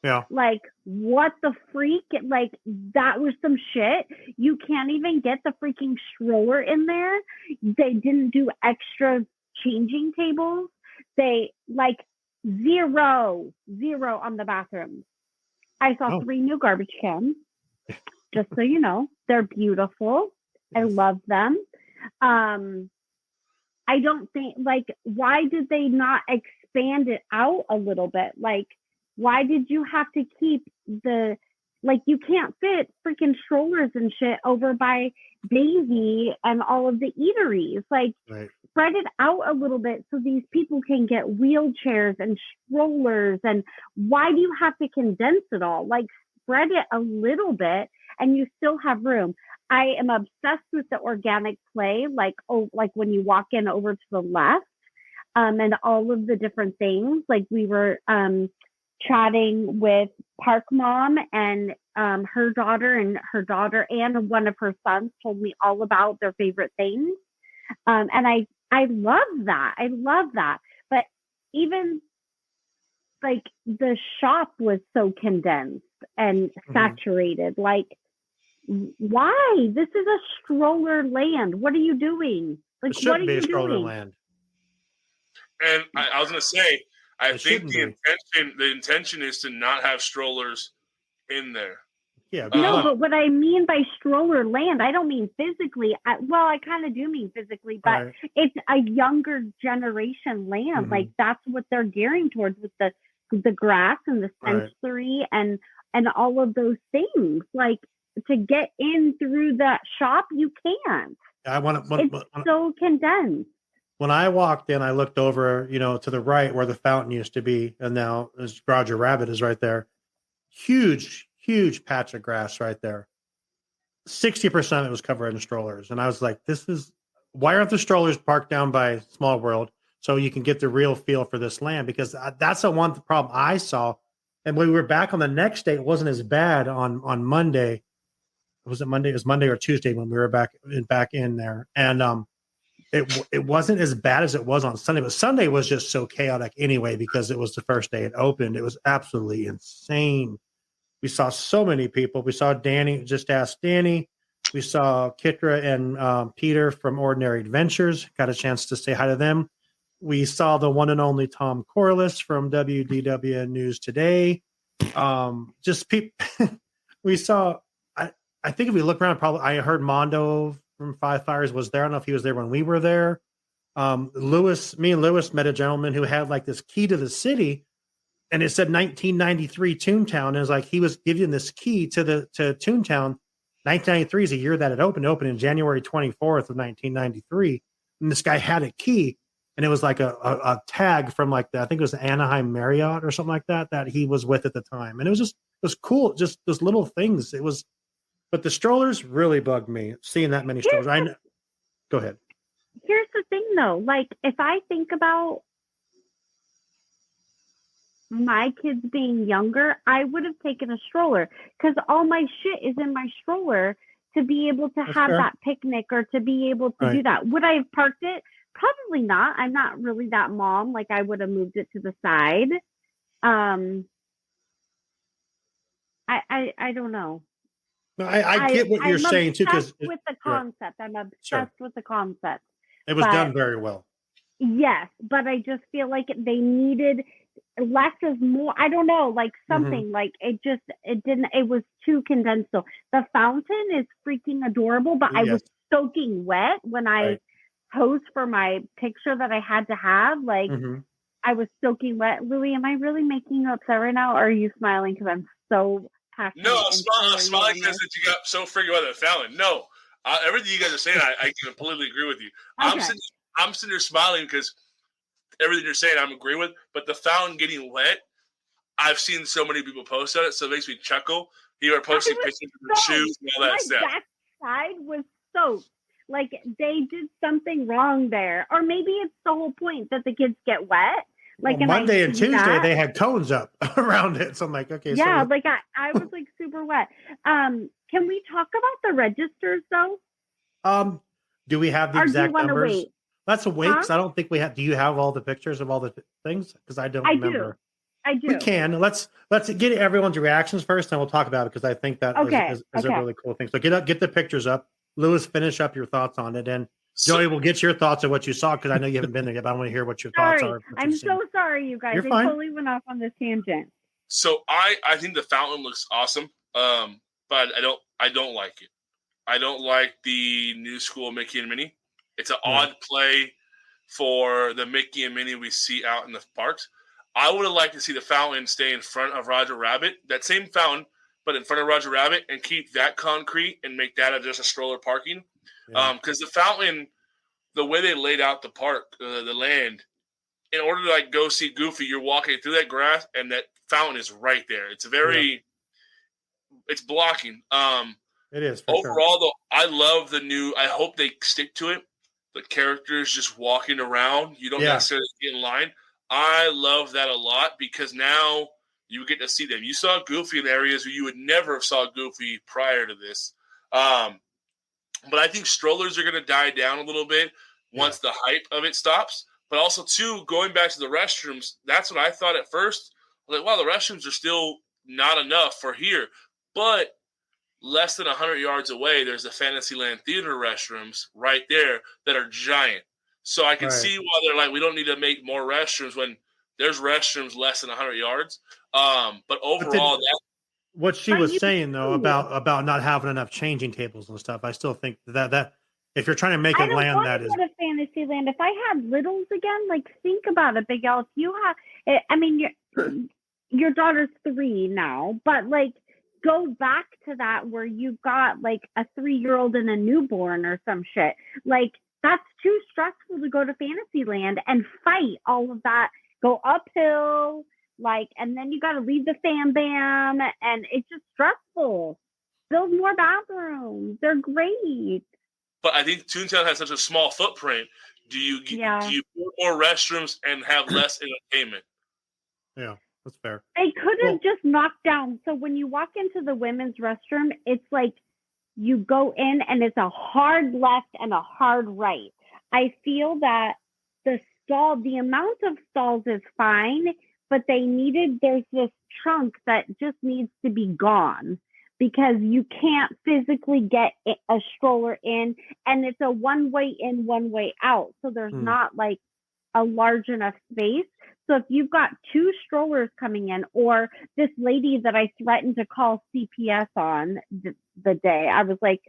Yeah. Like, what the freak? Like, that was some shit. You can't even get the freaking stroller in there. They didn't do extra changing tables. They, like, Zero on the bathrooms. I saw 3 new garbage cans. Just so you know, they're beautiful. Yes. I love them. I don't think, like, why did they not expand it out a little bit? Like, why did you have to keep you can't fit freaking strollers and shit over by Daisy and all of the eateries. Like, spread it out a little bit so these people can get wheelchairs and strollers. And why do you have to condense it all? Like, spread it a little bit and you still have room. I am obsessed with the organic play, like when you walk in over to the left, and all of the different things. Like, we were chatting with Park Mom and her daughter and one of her sons told me all about their favorite things. And I love that. I love that. But even like the shop was so condensed and saturated. Like, why? This is a stroller land. What are you doing? Like, it shouldn't be a stroller land. And I was going to say, I think the intention is to not have strollers in there. Yeah. No, but what I mean by stroller land, I don't mean physically. I kind of do mean physically, but it's a younger generation land. Like, that's what they're gearing towards with the grass and the sensory and all of those things. Like, to get in through that shop, you can't. It's so condensed. When I walked in, I looked over, to the right where the fountain used to be, and now Roger Rabbit is right there. Huge patch of grass right there. 60% of it was covered in strollers, and I was like, why aren't the strollers parked down by Small World so you can get the real feel for this land? Because that's the one problem I saw. And when we were back on the next day, it wasn't as bad on Monday. Was it Monday? It was Monday or Tuesday when we were back in there, and it wasn't as bad as it was on Sunday. But Sunday was just so chaotic anyway because it was the first day it opened. It was absolutely insane. We saw so many people. We saw Danny. Just ask Danny. We saw Kitra and Peter from Ordinary Adventures. Got a chance to say hi to them. We saw the one and only Tom Corliss from WDW News Today. Just people. We saw. I think if we look around, I heard Mondo from Five Fires was there. I don't know if he was there when we were there. Me and Lewis met a gentleman who had like this key to the city, and it said 1993 Toontown. And it was like he was giving this key to Toontown. 1993 is a year that it opened. It opened in January 24th of 1993, and this guy had a key, and it was like a tag from like I think it was the Anaheim Marriott or something like that he was with at the time, and it was cool. Just those little things. It was. But the strollers really bugged me, seeing that many strollers. I know. Go ahead. Here's the thing, though. Like, if I think about my kids being younger, I would have taken a stroller because all my shit is in my stroller to be able to have that picnic or to be able to do that. Would I have parked it? Probably not. I'm not really that mom. Like, I would have moved it to the side. I don't know. No, I get what you're saying too. Because with the concept, I'm obsessed with the concept. It was done very well. Yes, but I just feel like they needed less is more. I don't know, like something like it didn't. It was too condensed. So the fountain is freaking adorable, but I was soaking wet when I posed for my picture that I had to have. Like I was soaking wet. Louie, am I really making you upset right now, or are you smiling because I'm so? No, I'm smiling because you got so freaking out of the fountain. No, everything you guys are saying, I completely agree with you. Okay. I'm sitting there smiling because everything you're saying, I'm agreeing with. But the fountain getting wet, I've seen so many people post on it, so it makes me chuckle. You are posting pictures of the shoes and all that stuff. My backside was soaked. Like they did something wrong there, or maybe it's the whole point that the kids get wet. Like Monday and Tuesday, they had cones up around it. So I'm like, okay. Yeah, like I was like super wet. Can we talk about the registers though? Do we have the exact numbers? Wait? Let's wait because I don't think we have. Do you have all the pictures of all the things? Because I don't remember. I do. We can. Let's get everyone's reactions first, and we'll talk about it because I think that is a really cool thing. So get the pictures up. Lewis, finish up your thoughts on it, and Joey, we'll get your thoughts on what you saw because I know you haven't been there yet, but I want to hear what your thoughts are. I'm so sorry, you guys. You're I fine. totally went off on this tangent. So I think the fountain looks awesome, but I don't like it. I don't like the new school Mickey and Minnie. It's an odd play for the Mickey and Minnie we see out in the parks. I would have liked to see the fountain stay in front of Roger Rabbit, that same fountain, but in front of Roger Rabbit, and keep that concrete and make that just a stroller parking. Because the fountain, the way they laid out the park, the land, in order to like go see Goofy, you're walking through that grass, and that fountain is right there. It's it's blocking. It is. Overall, though, I love the new. I hope they stick to it. The characters just walking around. You don't necessarily get in line. I love that a lot because now you get to see them. You saw Goofy in areas where you would never have saw Goofy prior to this. But I think strollers are going to die down a little bit once the hype of it stops. But also, too, going back to the restrooms, that's what I thought at first. I was like, wow, the restrooms are still not enough for here. But less than 100 yards away, there's the Fantasyland Theater restrooms right there that are giant. So I can see why they're like, we don't need to make more restrooms when there's restrooms less than 100 yards. But overall, what she was saying though about not having enough changing tables and stuff, I still think that if you're trying to make a land that is go to Fantasyland. If I had littles again, like think about it, Big L. If you have, I mean, your daughter's 3 now, but like go back to that where you've got like a 3-year-old and a newborn or some shit. Like that's too stressful to go to Fantasyland and fight all of that. Go uphill. Like, and then you got to leave the Fam Bam, and it's just stressful. Build more bathrooms; they're great. But I think Toontown has such a small footprint. Do you put more restrooms and have less entertainment? Yeah, that's fair. They could have just knocked down. So when you walk into the women's restroom, it's like you go in and it's a hard left and a hard right. I feel that the amount of stalls is fine. But there's this trunk that just needs to be gone because you can't physically get a stroller in, and it's a one-way in, one-way out. So there's not like a large enough space. So if you've got 2 strollers coming in, or this lady that I threatened to call CPS on the day, I was like,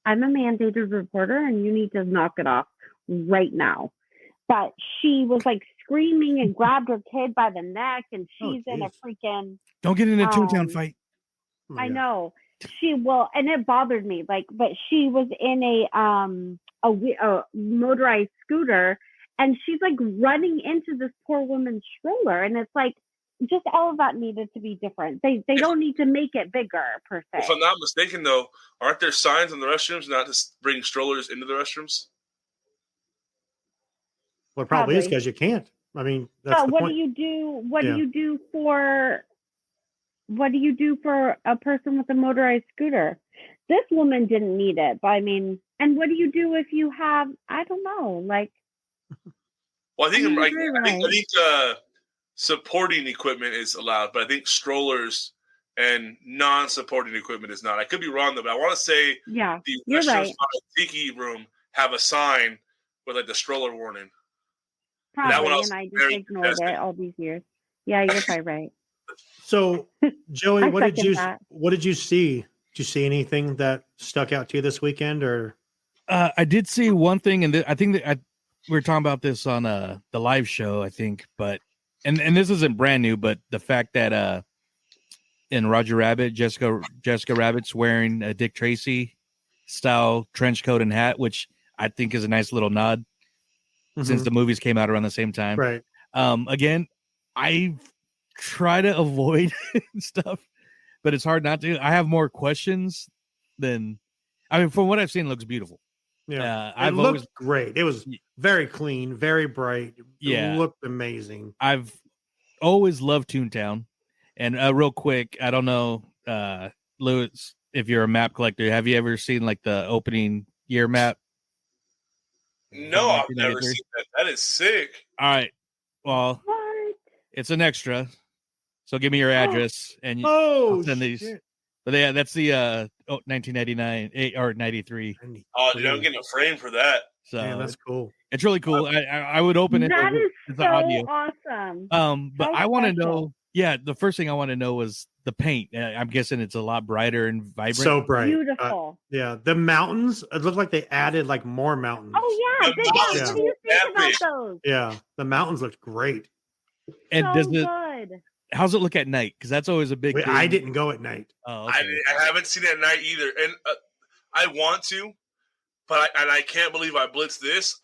I'm a mandated reporter and you need to knock it off right now. But she was like screaming and grabbed her kid by the neck, and she's in a freaking. Don't get in a Toontown fight. I know she will, and it bothered me. Like, but she was in a motorized scooter, and she's like running into this poor woman's stroller, and it's like just all of that needed to be different. They don't need to make it bigger per se. If I'm not mistaken, though, aren't there signs in the restrooms not to bring strollers into the restrooms? Well, it probably is because you can't. I mean, that's the what point. do you do? What do you do for a person with a motorized scooter? This woman didn't need it, but I mean, and what do you do if you have? I don't know, like. Well, I think supporting equipment is allowed, but I think strollers and non-supporting equipment is not. I could be wrong though, but I want to say the restrooms by the Tiki Room have a sign with like the stroller warning. Probably, and I just ignored it all these years. Yeah, you're probably right. So, Joey, what did you see? Did you see anything that stuck out to you this weekend? Or I did see one thing, and I think that we were talking about this on the live show, I think. But and this isn't brand new, but the fact that in Roger Rabbit, Jessica Rabbit's wearing a Dick Tracy style trench coat and hat, which I think is a nice little nod. Since the movies came out around the same time. Right. Again, I try to avoid stuff, but it's hard not to. I have more questions than, from what I've seen, it looks beautiful. Yeah. It looked great. It was very clean, very bright. It looked amazing. I've always loved Toontown. And real quick, I don't know, Lewis, if you're a map collector, have you ever seen like the opening year map? No, I've never seen that. That is sick. All right. Well, it's an extra. So give me your address and I'll send these. But that's the 1999 or 93. Oh, dude, I'm getting a frame for that. So Man, that's cool. it's really cool. I would open it. That is as so the audio. awesome. But How I want to special. know. Yeah, the first thing I want to know was the paint. I'm guessing it's a lot brighter and vibrant. So bright. Beautiful. Yeah, the mountains. It looked like they added like more mountains. Oh yeah, The yeah. mountains What do you think about epic. those? Yeah, the mountains looked great. And So does it? good. How's it look at night? Because that's always a big. Wait, thing. I didn't go at night. Oh, okay. I haven't seen it at night either, and I want to, but I can't believe I blitzed this.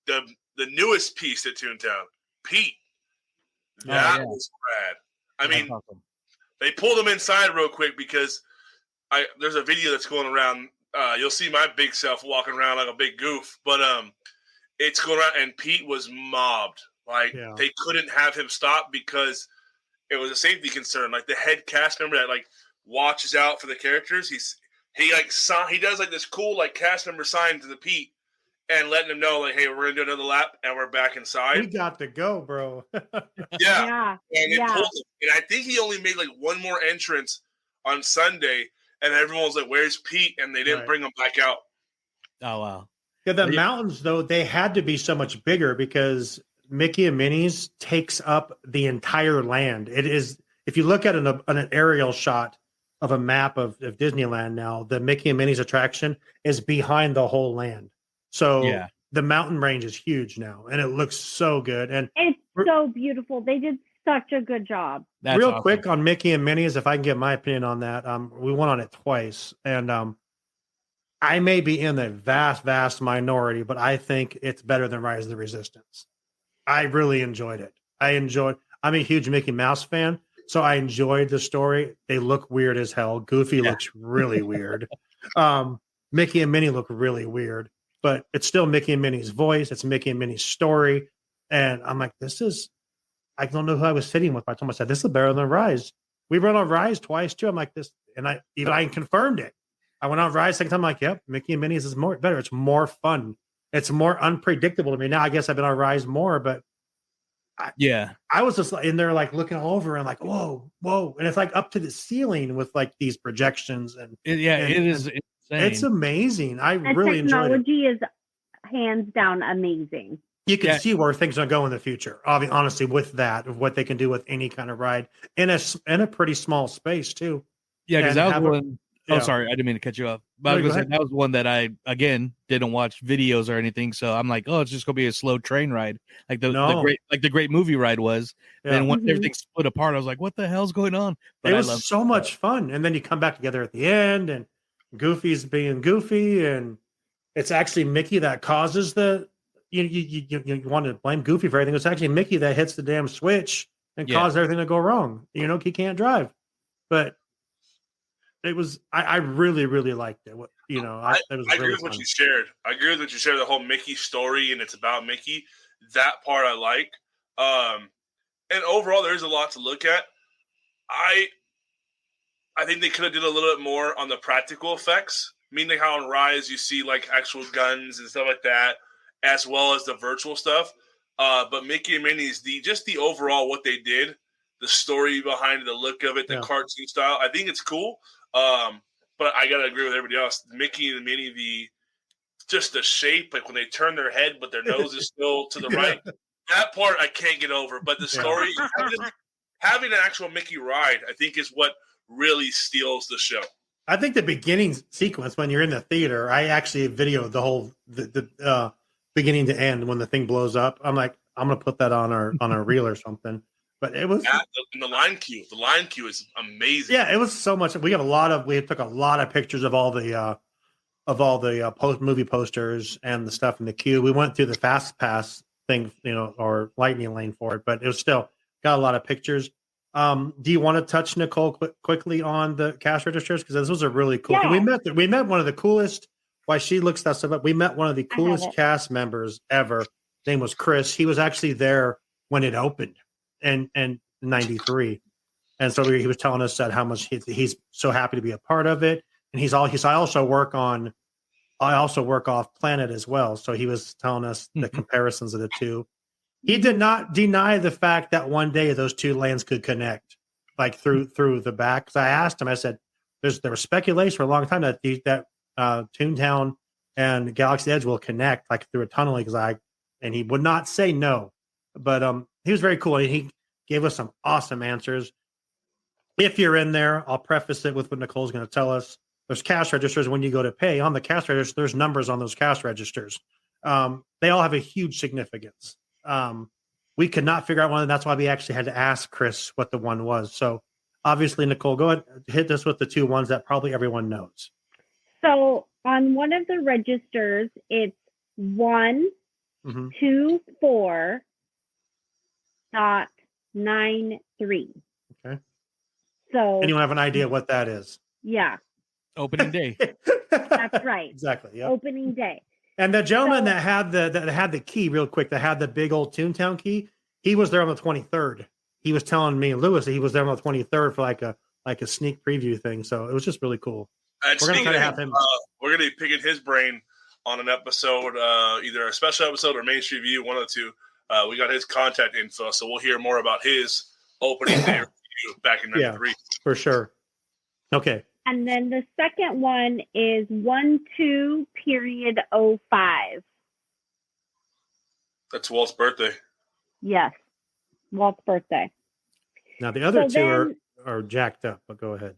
The newest piece at Toontown, Pete. That yeah. was rad. I That's mean, awesome. they pulled him inside real quick because there's a video that's going around. You'll see my big self walking around like a big goof, but it's going around, and Pete was mobbed. Like they couldn't have him stop because it was a safety concern. Like the head cast member that like watches out for the characters, he does like this cool like cast member sign to the Pete and letting them know like, hey, we're gonna do another lap and we're back inside. We got to go, bro. Yeah. And it pulled him. And I think he only made like one more entrance on Sunday, and everyone was like, "Where's Pete?" And they didn't bring him back out. Oh wow. Yeah, the mountains though, they had to be so much bigger because Mickey and Minnie's takes up the entire land. It is, if you look at an aerial shot of a map of Disneyland now, the Mickey and Minnie's attraction is behind the whole land. So the mountain range is huge now, and it looks so good. And it's so beautiful. They did such a good job. That's real awesome. quick on Mickey and Minnie's, if I can give my opinion on that, we went on it twice, and I may be in the vast minority, but I think it's better than Rise of the Resistance. I really enjoyed it. I'm a huge Mickey Mouse fan, so I enjoyed the story. They look weird as hell. Goofy looks really weird. Mickey and Minnie look really weird, but it's still Mickey and Minnie's voice. It's Mickey and Minnie's story. And I'm like, I don't know who I was sitting with. I told myself, this is better than Rise. We run on Rise twice too. I'm like this, and I confirmed it. I went on Rise second time. I'm like, yep, Mickey and Minnie's is better. It's more fun. It's more unpredictable to me. Now I guess I've been on Rise more, but I was just in there like looking over and like, whoa. And it's like up to the ceiling with like these projections it is insane. It's amazing. I And really enjoyed it. technology is hands down amazing. You can see where things are going in the future. Honestly, with that, of what they can do with any kind of ride in a pretty small space too. Yeah, because that was one. Yeah. Oh, sorry, I didn't mean to cut you off. But I was gonna say, that was one that I again didn't watch videos or anything. So I'm like, oh, it's just gonna be a slow train ride, like the great movie ride was. Yeah. And once everything split apart, I was like, what the hell's going on? But it was so much fun. And then you come back together at the end, and Goofy's being Goofy, and it's actually Mickey that causes the. You want to blame Goofy for everything. It's actually Mickey that hits the damn switch and causes everything to go wrong. He can't drive, but. It was. I really, really liked it. I agree with what you shared. I agree with what you shared. The whole Mickey story, and it's about Mickey. That part I like. And overall, there's a lot to look at. I think they could have did a little bit more on the practical effects. Meaning how on Rise you see like actual guns and stuff like that, as well as the virtual stuff. But Mickey and Minnie's the overall what they did, the story behind it, the look of it, the cartoon style. I think it's cool. But I gotta agree with everybody else. Mickey and Minnie, just the shape, like when they turn their head, but their nose is still to the right. That part I can't get over. But the story, having an actual Mickey ride, I think is what really steals the show. I think the beginning sequence when you're in the theater, I actually videoed the whole the beginning to end when the thing blows up. I'm like, I'm gonna put that on our reel or something. But it was the line queue. The line queue is amazing. Yeah, it was so much. We took a lot of pictures of all the movie posters and the stuff in the queue. We went through the Fast Pass thing, or Lightning Lane for it, but it was still got a lot of pictures. Do you want to touch, Nicole, quickly on the cash registers? Because this was a really cool. Yeah. We met one of the coolest. Why she looks that stuff up. We met one of the coolest cast members ever. His name was Chris. He was actually there when it opened. And 93, and so he was telling us that how much he's so happy to be a part of it, and I also work off Planet as well. So he was telling us the comparisons of the two. He did not deny the fact that one day those two lands could connect, like through the back. Because I asked him, I said, there was speculation for a long time that Toontown and Galaxy Edge will connect like through a tunnel. And he would not say no, but he was very cool. He gave us some awesome answers. If you're in there, I'll preface it with what Nicole's going to tell us. There's cash registers when you go to pay. On the cash register, there's numbers on those cash registers. They all have a huge significance. We could not figure out one, and that's why we actually had to ask Chris what the one was. So obviously, Nicole, go ahead, hit us with the two ones that probably everyone knows. So on one of the registers, it's 124.93. Okay. So anyone have an idea what that is? Yeah. Opening day. That's right. Exactly. Yep. Opening day. And the gentleman that had the key, real quick, that had the big old Toontown key, he was there on the 23rd. He was telling me and Lewis that he was there on the 23rd for like a sneak preview thing. So it was just really cool. And we're gonna try to have him. We're gonna be picking his brain on an episode, either a special episode or Main Street View, one of the two. We got his contact info, so we'll hear more about his opening day review back in '93. Yeah, for sure. Okay. And then the second one is 12.05. Oh. That's Walt's birthday. Yes, Walt's birthday. Now the other two are jacked up, but go ahead.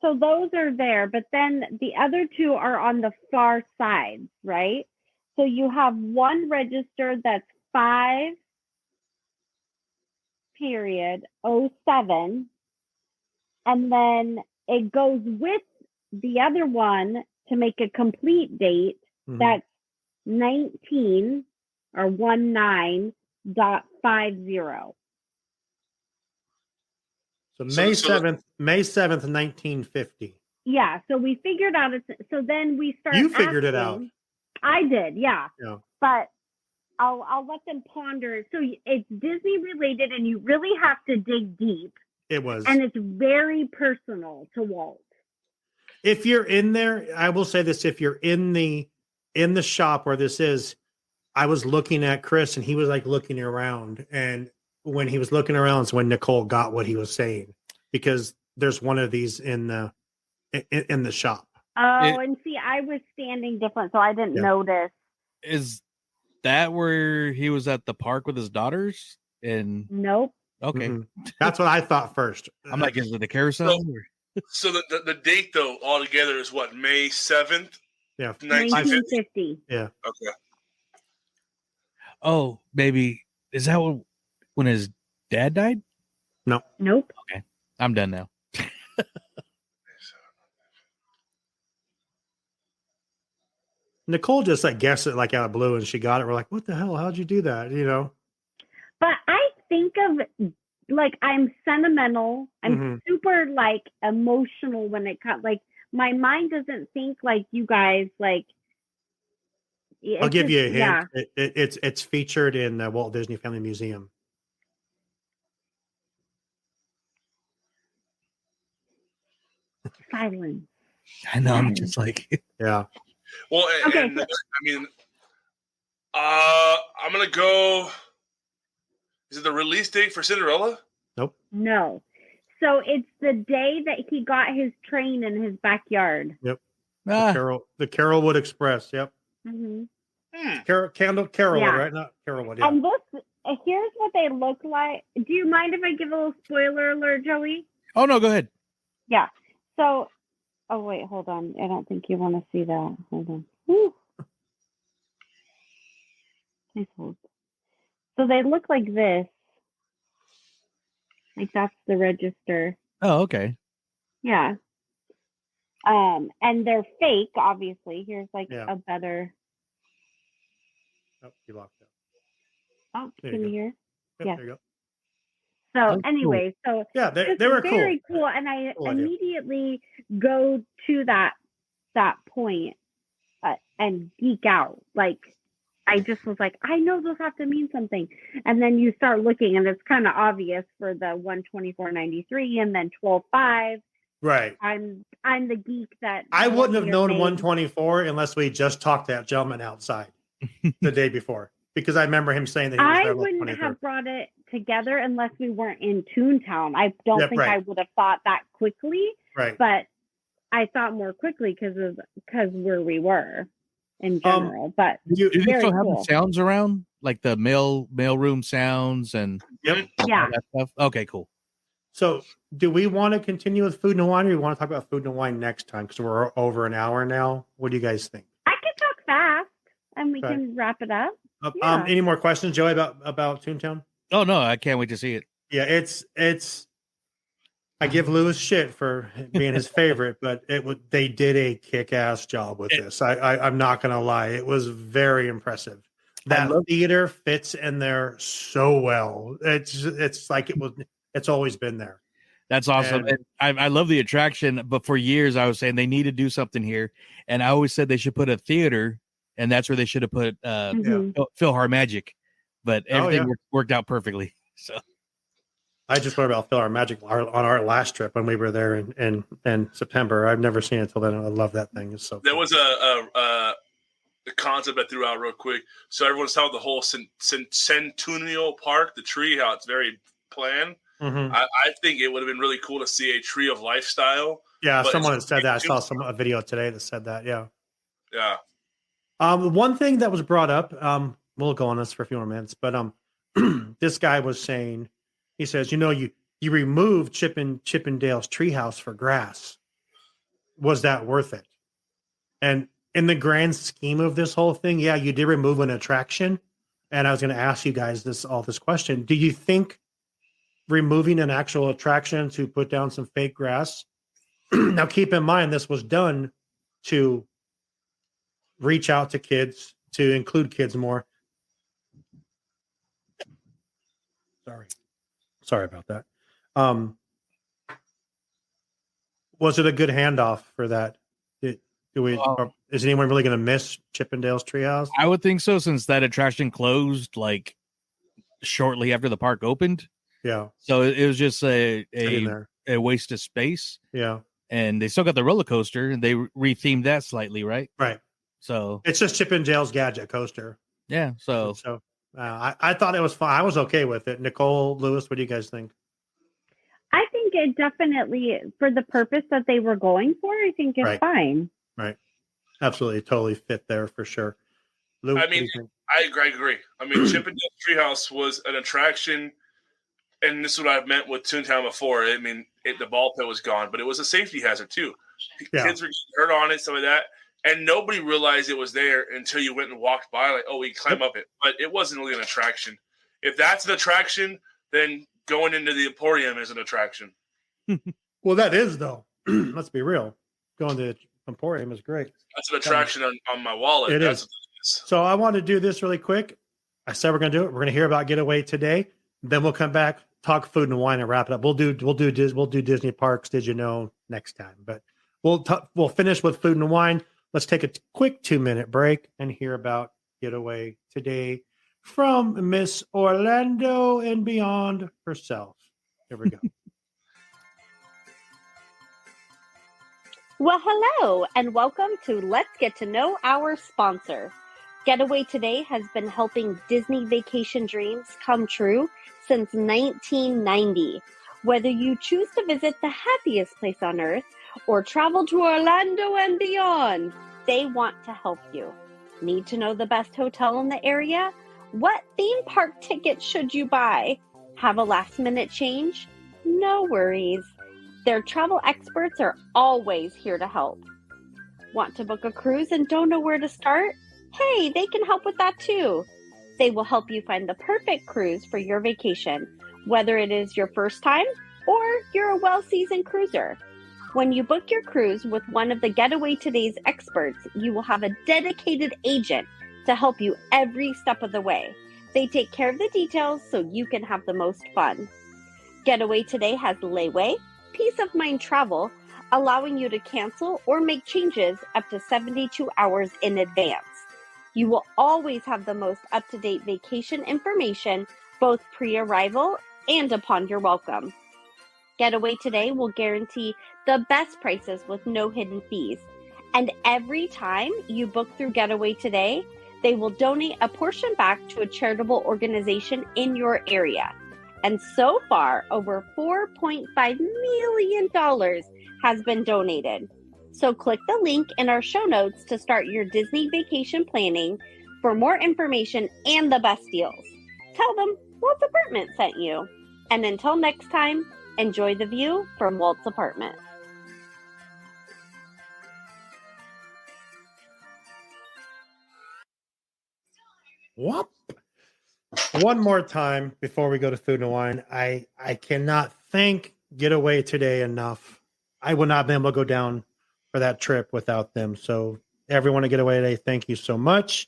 So those are there, but then the other two are on the far side, right? So you have one register that's 5.07, and then it goes with the other one to make a complete date. That's 19 or 19.50. So May 7th, 1950. Yeah, so we figured out so then we started. You figured it out. I did, yeah. Yeah. But I'll let them ponder. So it's Disney related, and you really have to dig deep. It was. And it's very personal to Walt. If you're in there, I will say this, if you're in the shop where this is, I was looking at Chris and he was like looking around, and when he was looking around is when Nicole got what he was saying, because there's one of these in the shop. And see, I was standing different, so I didn't notice. Is that where he was at the park with his daughters? And nope. Okay. That's what I thought first. I'm like, is it the carousel? So the date though altogether is what, May 7th? Yeah. 1950. Yeah. Okay. Oh, maybe is that when his dad died? No. Nope. Okay. I'm done now. Nicole just like guessed it like out of blue, and she got it. We're like, what the hell? How'd you do that? You know? But I think of like, I'm sentimental. I'm super like emotional when it comes. Like, my mind doesn't think like you guys. Like, I'll give you a hint. Yeah. It's featured in the Walt Disney Family Museum. Silence. I know. I'm just like, yeah. Well, Okay. and I mean, I'm gonna go. Is it the release date for Cinderella? Nope. No. So it's the day that he got his train in his backyard. Yep. The Carolwood Express. Yep. Carolwood, Yeah. right? Not Carolwood. Yeah. And here's what they look like. Do you mind if I give a little spoiler alert, Joey? oh no, go ahead. Yeah. So, oh wait, hold on. I don't think you want to see that. Hold on. Whew. Please hold. So they look like this. Like that's the register. Oh, okay. Yeah. And they're fake, obviously. Here's like a better. Oh, you locked it. Oh, There can you you hear? Yep, Yeah. There you go. So anyway, so Yeah, they it's were cool. very cool, and I Cool idea. immediately go to that point and geek out. Like, I just was like, I know those have to mean something, and then you start looking, and it's kind of obvious for the 124.93 and then 12.5. Right. I'm the geek that I wouldn't have known made. 124 unless we just talked to that gentleman outside the day before, because I remember him saying that he was I there on the wouldn't 23rd. have brought it together unless we weren't in Toontown. I don't Yep, think right. I would have thought that quickly. Right. But I thought more quickly because where we were in general. But Do they very still have cool. the sounds around, like the mail room sounds and Yep. Yeah. all that stuff? Okay, cool. So, do we want to continue with food and wine, or do we want to talk about food and wine next time? Because we're over an hour now. What do you guys think? I can talk fast and we Okay. can wrap it up. Yeah. Any more questions, Joey, about Toontown? Oh no, I can't wait to see it. Yeah, it's. I give Lewis shit for being his favorite, but they did a kick-ass job with this. I'm not gonna lie, it was very impressive. That theater fits in there so well. It's like it's always been there. That's awesome. And I love the attraction, but for years I was saying they need to do something here, and I always said they should put a theater, and that's where they should have put Philhar Magic, but everything worked out perfectly. So I just learned about Philhar Magic on our last trip when we were there in September. I've never seen it until then. I love that thing. It's so there cool. was a concept I threw out real quick. So everyone's talking about the whole Centennial Park, the tree, how it's very planned. Mm-hmm. I think it would have been really cool to see a tree of lifestyle. Yeah, someone had said that. I saw a video today that said that. Yeah. Yeah. One thing that was brought up, we'll go on this for a few more minutes, but this guy was saying, he says, you removed Chippendale's treehouse for grass. Was that worth it? And in the grand scheme of this whole thing, yeah, you did remove an attraction. And I was going to ask you guys this question. Do you think removing an actual attraction to put down some fake grass? Now, keep in mind, this was done to reach out to kids, to include kids more. Sorry about that. Was it a good handoff for that? Is anyone really going to miss Chippendale's Treehouse? I would think so, since that attraction closed like shortly after the park opened. Yeah. So it was just a waste of space. Yeah. And they still got the roller coaster, and they rethemed that slightly, right? Right. So it's just Chippendale's Gadget Coaster. Yeah. So I thought it was fun. I was okay with it. Nicole, Lewis, what do you guys think? I think it definitely, for the purpose that they were going for, I think it's fine. Right. Absolutely. Totally fit there for sure. Lewis, I mean, I agree. I mean, Chippendale's Treehouse was an attraction, and this is what I've meant with Toontown before. I mean, the ball pit was gone, but it was a safety hazard too. Yeah. Kids were getting hurt on it, some of that. And nobody realized it was there until you went and walked by, like, oh, we can climb up it. But it wasn't really an attraction. If that's an attraction, then going into the Emporium is an attraction. Well, that is, though. Let's be real. Going to the Emporium is great. That's an attraction on my wallet. It is. So I want to do this really quick. I said we're going to do it. We're going to hear about Getaway today. Then we'll come back, talk food and wine, and wrap it up. We'll do Disney Parks. Did you know next time? But we'll finish with food and wine. Let's take a quick 2-minute break and hear about Getaway today from Miss Orlando and beyond herself. Here we go. Well, hello, and welcome to Let's Get to Know Our Sponsor. Getaway Today has been helping Disney vacation dreams come true since 1990. Whether you choose to visit the happiest place on earth or travel to Orlando and beyond, they want to help you. Need to know the best hotel in the area? What theme park ticket should you buy? Have a last-minute change? No worries. Their travel experts are always here to help. Want to book a cruise and don't know where to start? Hey, they can help with that too. They will help you find the perfect cruise for your vacation, whether it is your first time or you're a well-seasoned cruiser. When you book your cruise with one of the Getaway Today's experts, you will have a dedicated agent to help you every step of the way. They take care of the details so you can have the most fun. Getaway Today has layaway, peace of mind travel, allowing you to cancel or make changes up to 72 hours in advance. You will always have the most up-to-date vacation information, both pre-arrival and upon your welcome. Getaway Today will guarantee the best prices with no hidden fees. And every time you book through Getaway Today, they will donate a portion back to a charitable organization in your area. And so far, over $4.5 million has been donated. So click the link in our show notes to start your Disney vacation planning for more information and the best deals. Tell them Walt's Apartment sent you. And until next time, enjoy the view from Walt's Apartment. Whoop. One more time before we go to food and wine. I cannot thank Getaway Today enough. I would not be able to go down for that trip without them. So everyone at Getaway Today, thank you so much.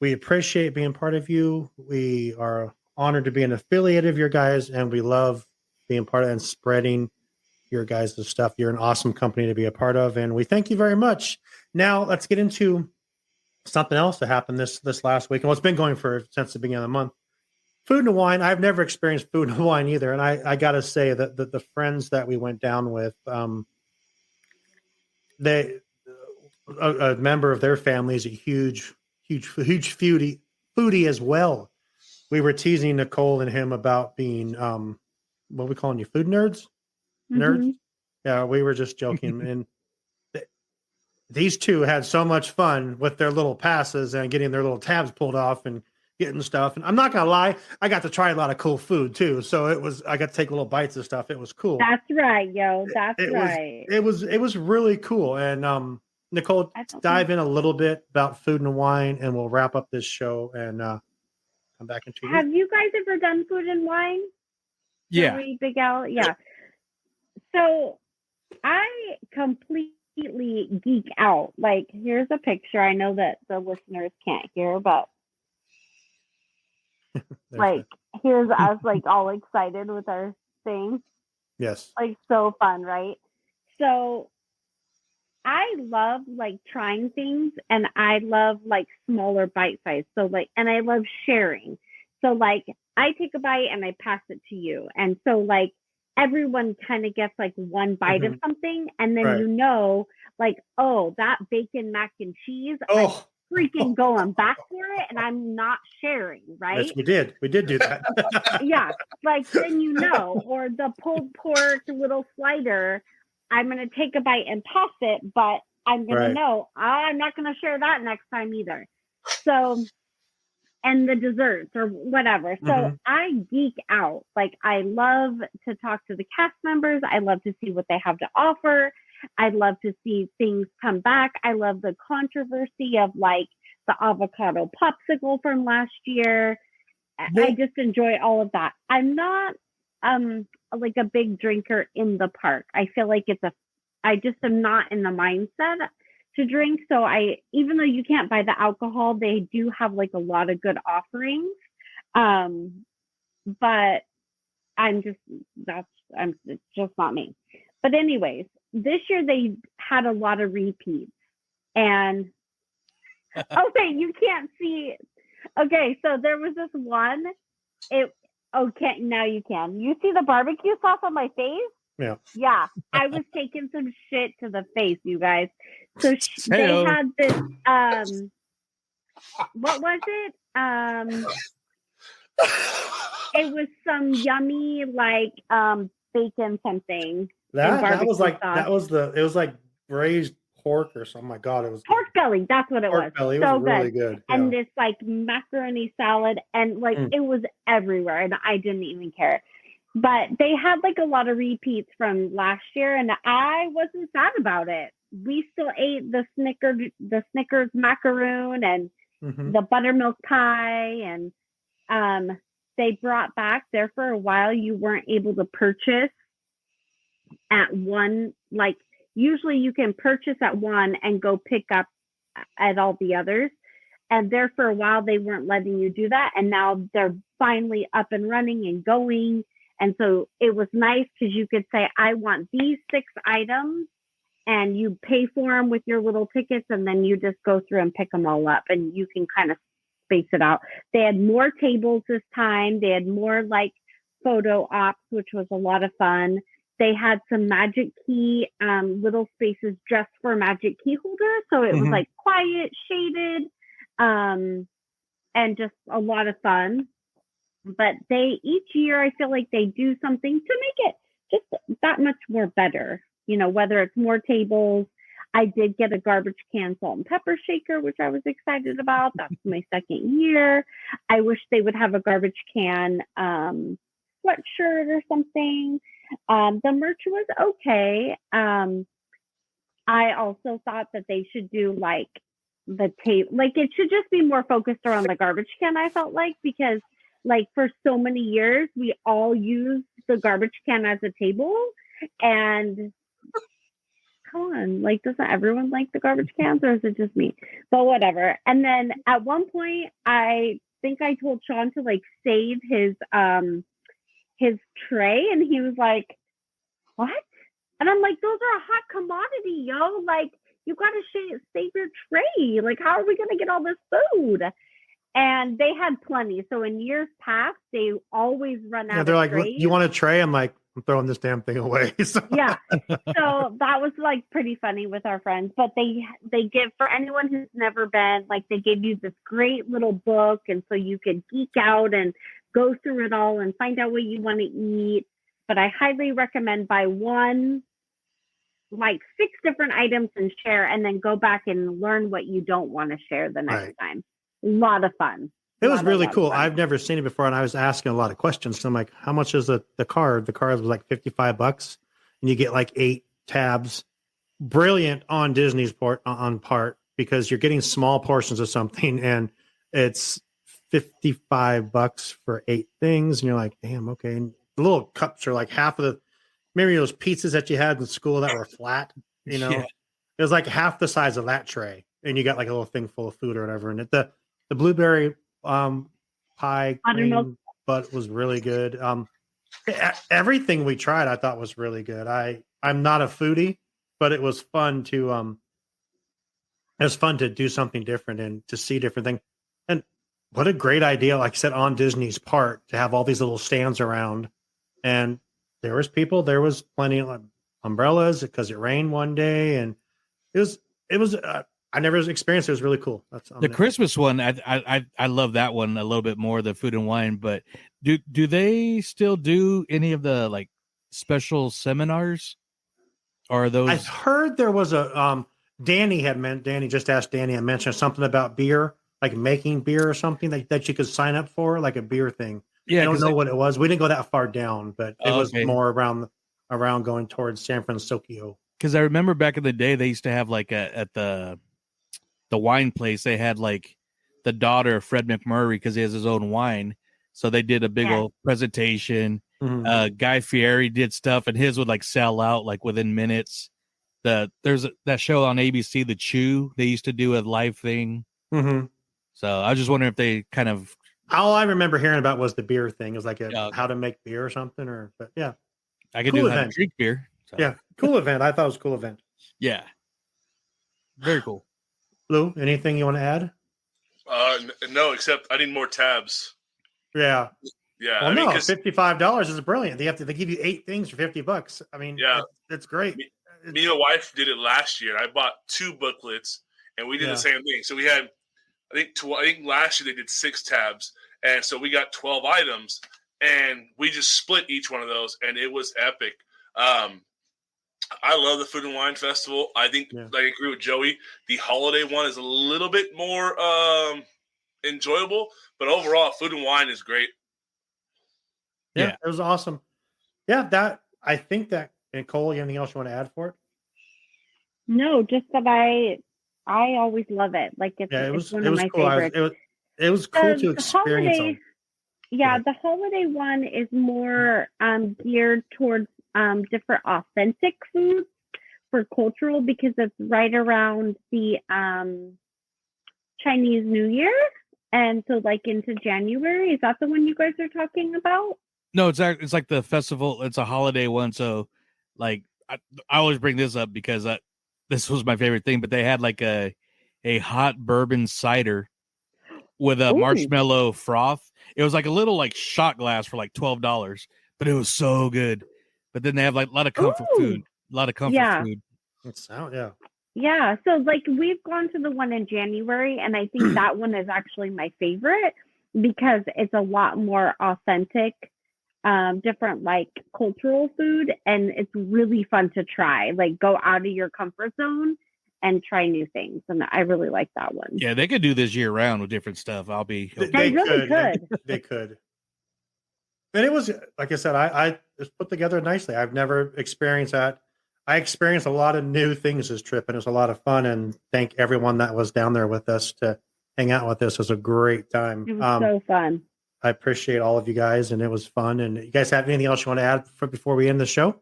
We appreciate being part of you. We are honored to be an affiliate of your guys, and we love being part of and spreading your guys' stuff. You're an awesome company to be a part of, and we thank you very much. Now let's get into something else that happened this last week, and what's been going for since the beginning of the month. Food and wine. I've never experienced food and wine either, and I got to say that the friends that we went down with, a member of their family is a huge foodie as well. We were teasing Nicole and him about being what are we calling you, food nerds? Nerds? Yeah, we were just joking. And these two had so much fun with their little passes and getting their little tabs pulled off and getting stuff. And I'm not gonna lie, I got to try a lot of cool food too. So I got to take little bites of stuff. It was cool. That's right, yo. That's right. It was really cool. And Nicole, dive in a little bit about food and wine, and we'll wrap up this show and come back into. Have you guys ever done food and wine? Yeah. Big Al? Yeah. So I completely geek out. Like, here's a picture. I know that the listeners can't hear, but like, here's us like all excited with our thing. Yes. Like, so fun, right? So I love like trying things, and I love like smaller bite size. So like, and I love sharing. So like, I take a bite and I pass it to you. And so like, everyone kind of gets like one bite of something, and then you know, like, oh, that bacon mac and cheese, I'm freaking going back for it, and I'm not sharing, right? Yes, we did do that. Yeah, like then you know, or the pulled pork little slider, I'm gonna take a bite and pass it, but I'm gonna know I'm not gonna share that next time either. So, and the desserts or whatever. So I geek out. Like, I love to talk to the cast members. I love to see what they have to offer. I love to see things come back. I love the controversy of like the avocado popsicle from last year. I just enjoy all of that. I'm not like a big drinker in the park. I feel like I just am not in the mindset to drink. So even though you can't buy the alcohol, they do have like a lot of good offerings. But it's just not me. But anyways, this year they had a lot of repeats, and okay, you can't see. Okay, so there was this one. Now you can. You see the barbecue sauce on my face? Yeah. Yeah, I was taking some shit to the face, you guys. So they had this. What was it? It was some yummy like bacon something. That was like sauce. It was like braised pork or something. Oh my God, it was pork belly. That's what it was. Pork belly. It so was really good. Yeah. And this like macaroni salad, and like it was everywhere, and I didn't even care. But they had like a lot of repeats from last year, and I wasn't sad about it. We still ate the Snickers macaroon and the buttermilk pie, and they brought back there for a while. You weren't able to purchase at one, like usually you can purchase at one and go pick up at all the others. And there for a while, they weren't letting you do that. And now they're finally up and running and going. And so it was nice because you could say, I want these 6 items, and you pay for them with your little tickets. And then you just go through and pick them all up, and you can kind of space it out. They had more tables this time. They had more like photo ops, which was a lot of fun. They had some magic key little spaces just for magic key holders. So it was like quiet, shaded, and just a lot of fun. But each year, I feel like they do something to make it just that much more better. You know, whether it's more tables. I did get a garbage can salt and pepper shaker, which I was excited about. That's my second year. I wish they would have a garbage can sweatshirt or something. The merch was okay. I also thought that they should do like the tape, like it should just be more focused around the garbage can, I felt like, because like for so many years, we all used the garbage can as a table. And come on, like, doesn't everyone like the garbage cans, or is it just me? But whatever. And then at one point, I think I told Shawn to like save his tray, and he was like, "What?" And I'm like, "Those are a hot commodity, yo! Like, you gotta save your tray. Like, how are we gonna get all this food?" And they had plenty. So in years past, they always run out. They're of like, trays. "You want a tray?" I'm like, "I'm throwing this damn thing away." So. Yeah. So that was like pretty funny with our friends. But they give, for anyone who's never been, like they gave you this great little book, and so you could geek out and go through it all and find out what you want to eat. But I highly recommend buy one, like 6 different items and share, and then go back and learn what you don't want to share the next time. A lot of fun. It was really cool. I've never seen it before, and I was asking a lot of questions. So I'm like, "How much is the card?" The card was like $55, and you get like 8 tabs. Brilliant on Disney's part, because you're getting small portions of something, and it's $55 for 8 things, and you're like, "Damn, okay." And the little cups are like half of the. Maybe those pizzas that you had in school that were flat. It was like half the size of that tray, and you got like a little thing full of food or whatever. And the blueberry pie cream, but was really good. Everything we tried, I thought was really good. I'm not a foodie, but it was fun to do something different and to see different things. And what a great idea, like I said, on Disney's part, to have all these little stands around. And there was plenty of umbrellas because it rained one day, and it was I never experienced it. It was really cool. That's the Christmas one. I love that one a little bit more, the food and wine. But do they still do any of the like special seminars? Or are those? I heard there was a Danny just asked Danny. I mentioned something about beer, like making beer or something that you could sign up for, like a beer thing. Yeah, I don't know what it was. We didn't go that far down, but it was more around going towards San Francisco. Because I remember back in the day, they used to have like at the wine place, they had like the daughter of Fred McMurray, because he has his own wine. So they did a big old presentation. Mm-hmm. Guy Fieri did stuff, and his would like sell out like within minutes. There's that show on ABC, The Chew. They used to do a live thing. Mm-hmm. So I was just wondering if they kind of. All I remember hearing about was the beer thing. It was like how to make beer or something, but yeah. I could do how to drink beer. So. Yeah, cool event. I thought it was a cool event. Yeah. Very cool. Lou, anything you want to add? No, except I need more tabs. Yeah. Yeah. Well, $55 is brilliant. They give you 8 things for $50. I mean, that's great. Me and my wife did it last year. I bought 2 booklets, and we did the same thing. So we had, I think last year they did 6 tabs, and so we got 12 items, and we just split each one of those, and it was epic. I love the Food and Wine Festival. I think, I agree with Joey. The holiday one is a little bit more enjoyable, but overall, Food and Wine is great. Yeah, it was awesome. Yeah, I think that. Nicole, anything else you want to add for it? No, just that I always love it. Like it's one of my cool. favorites. It was cool to experience them. Yeah, the holiday one is more geared towards different authentic foods for cultural, because it's right around the Chinese New Year, and so like into January. Is that the one you guys are talking about? No, it's like the festival. It's a holiday one, so like I always bring this up because this was my favorite thing. But they had like a hot bourbon cider with a marshmallow froth. It was like a little like shot glass for like $12, but it was so good. But then they have like a lot of comfort food, food. Yeah. So like we've gone to the one in January, and I think that one is actually my favorite because it's a lot more authentic, different like cultural food, and it's really fun to try. Like go out of your comfort zone and try new things. And I really like that one. Yeah, they could do this year round with different stuff. I'll be. They really could. They could. And it was, like I said, I was put together nicely. I've never experienced that. I experienced a lot of new things this trip, and it was a lot of fun. And thank everyone that was down there with us to hang out with us. It was a great time. It was so fun. I appreciate all of you guys, and it was fun. And you guys have anything else you want to add before we end the show?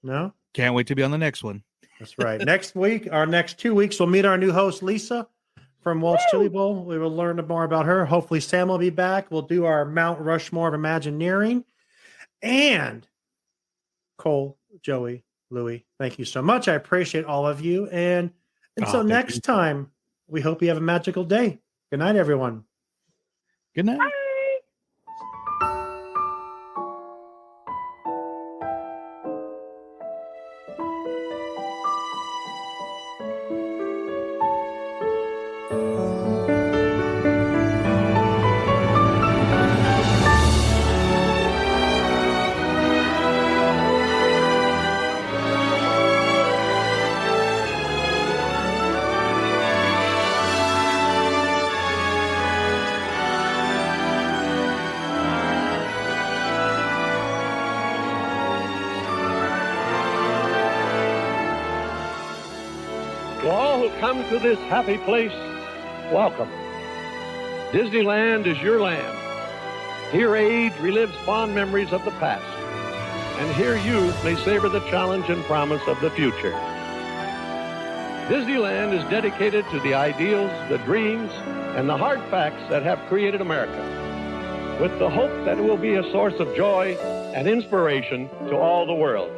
No? Can't wait to be on the next one. That's right. Next week, our next 2 weeks, we'll meet our new host, Lisa from Walt's Chili Bowl. We will learn more about her. Hopefully, Sam will be back. We'll do our Mount Rushmore of Imagineering. And Cole, Joey, Louie, thank you so much. I appreciate all of you. And until next time, we hope you have a magical day. Good night, everyone. Good night. Bye. Come to this happy place, welcome. Disneyland is your land. Here age relives fond memories of the past. And here you may savor the challenge and promise of the future. Disneyland is dedicated to the ideals, the dreams, and the hard facts that have created America, with the hope that it will be a source of joy and inspiration to all the world.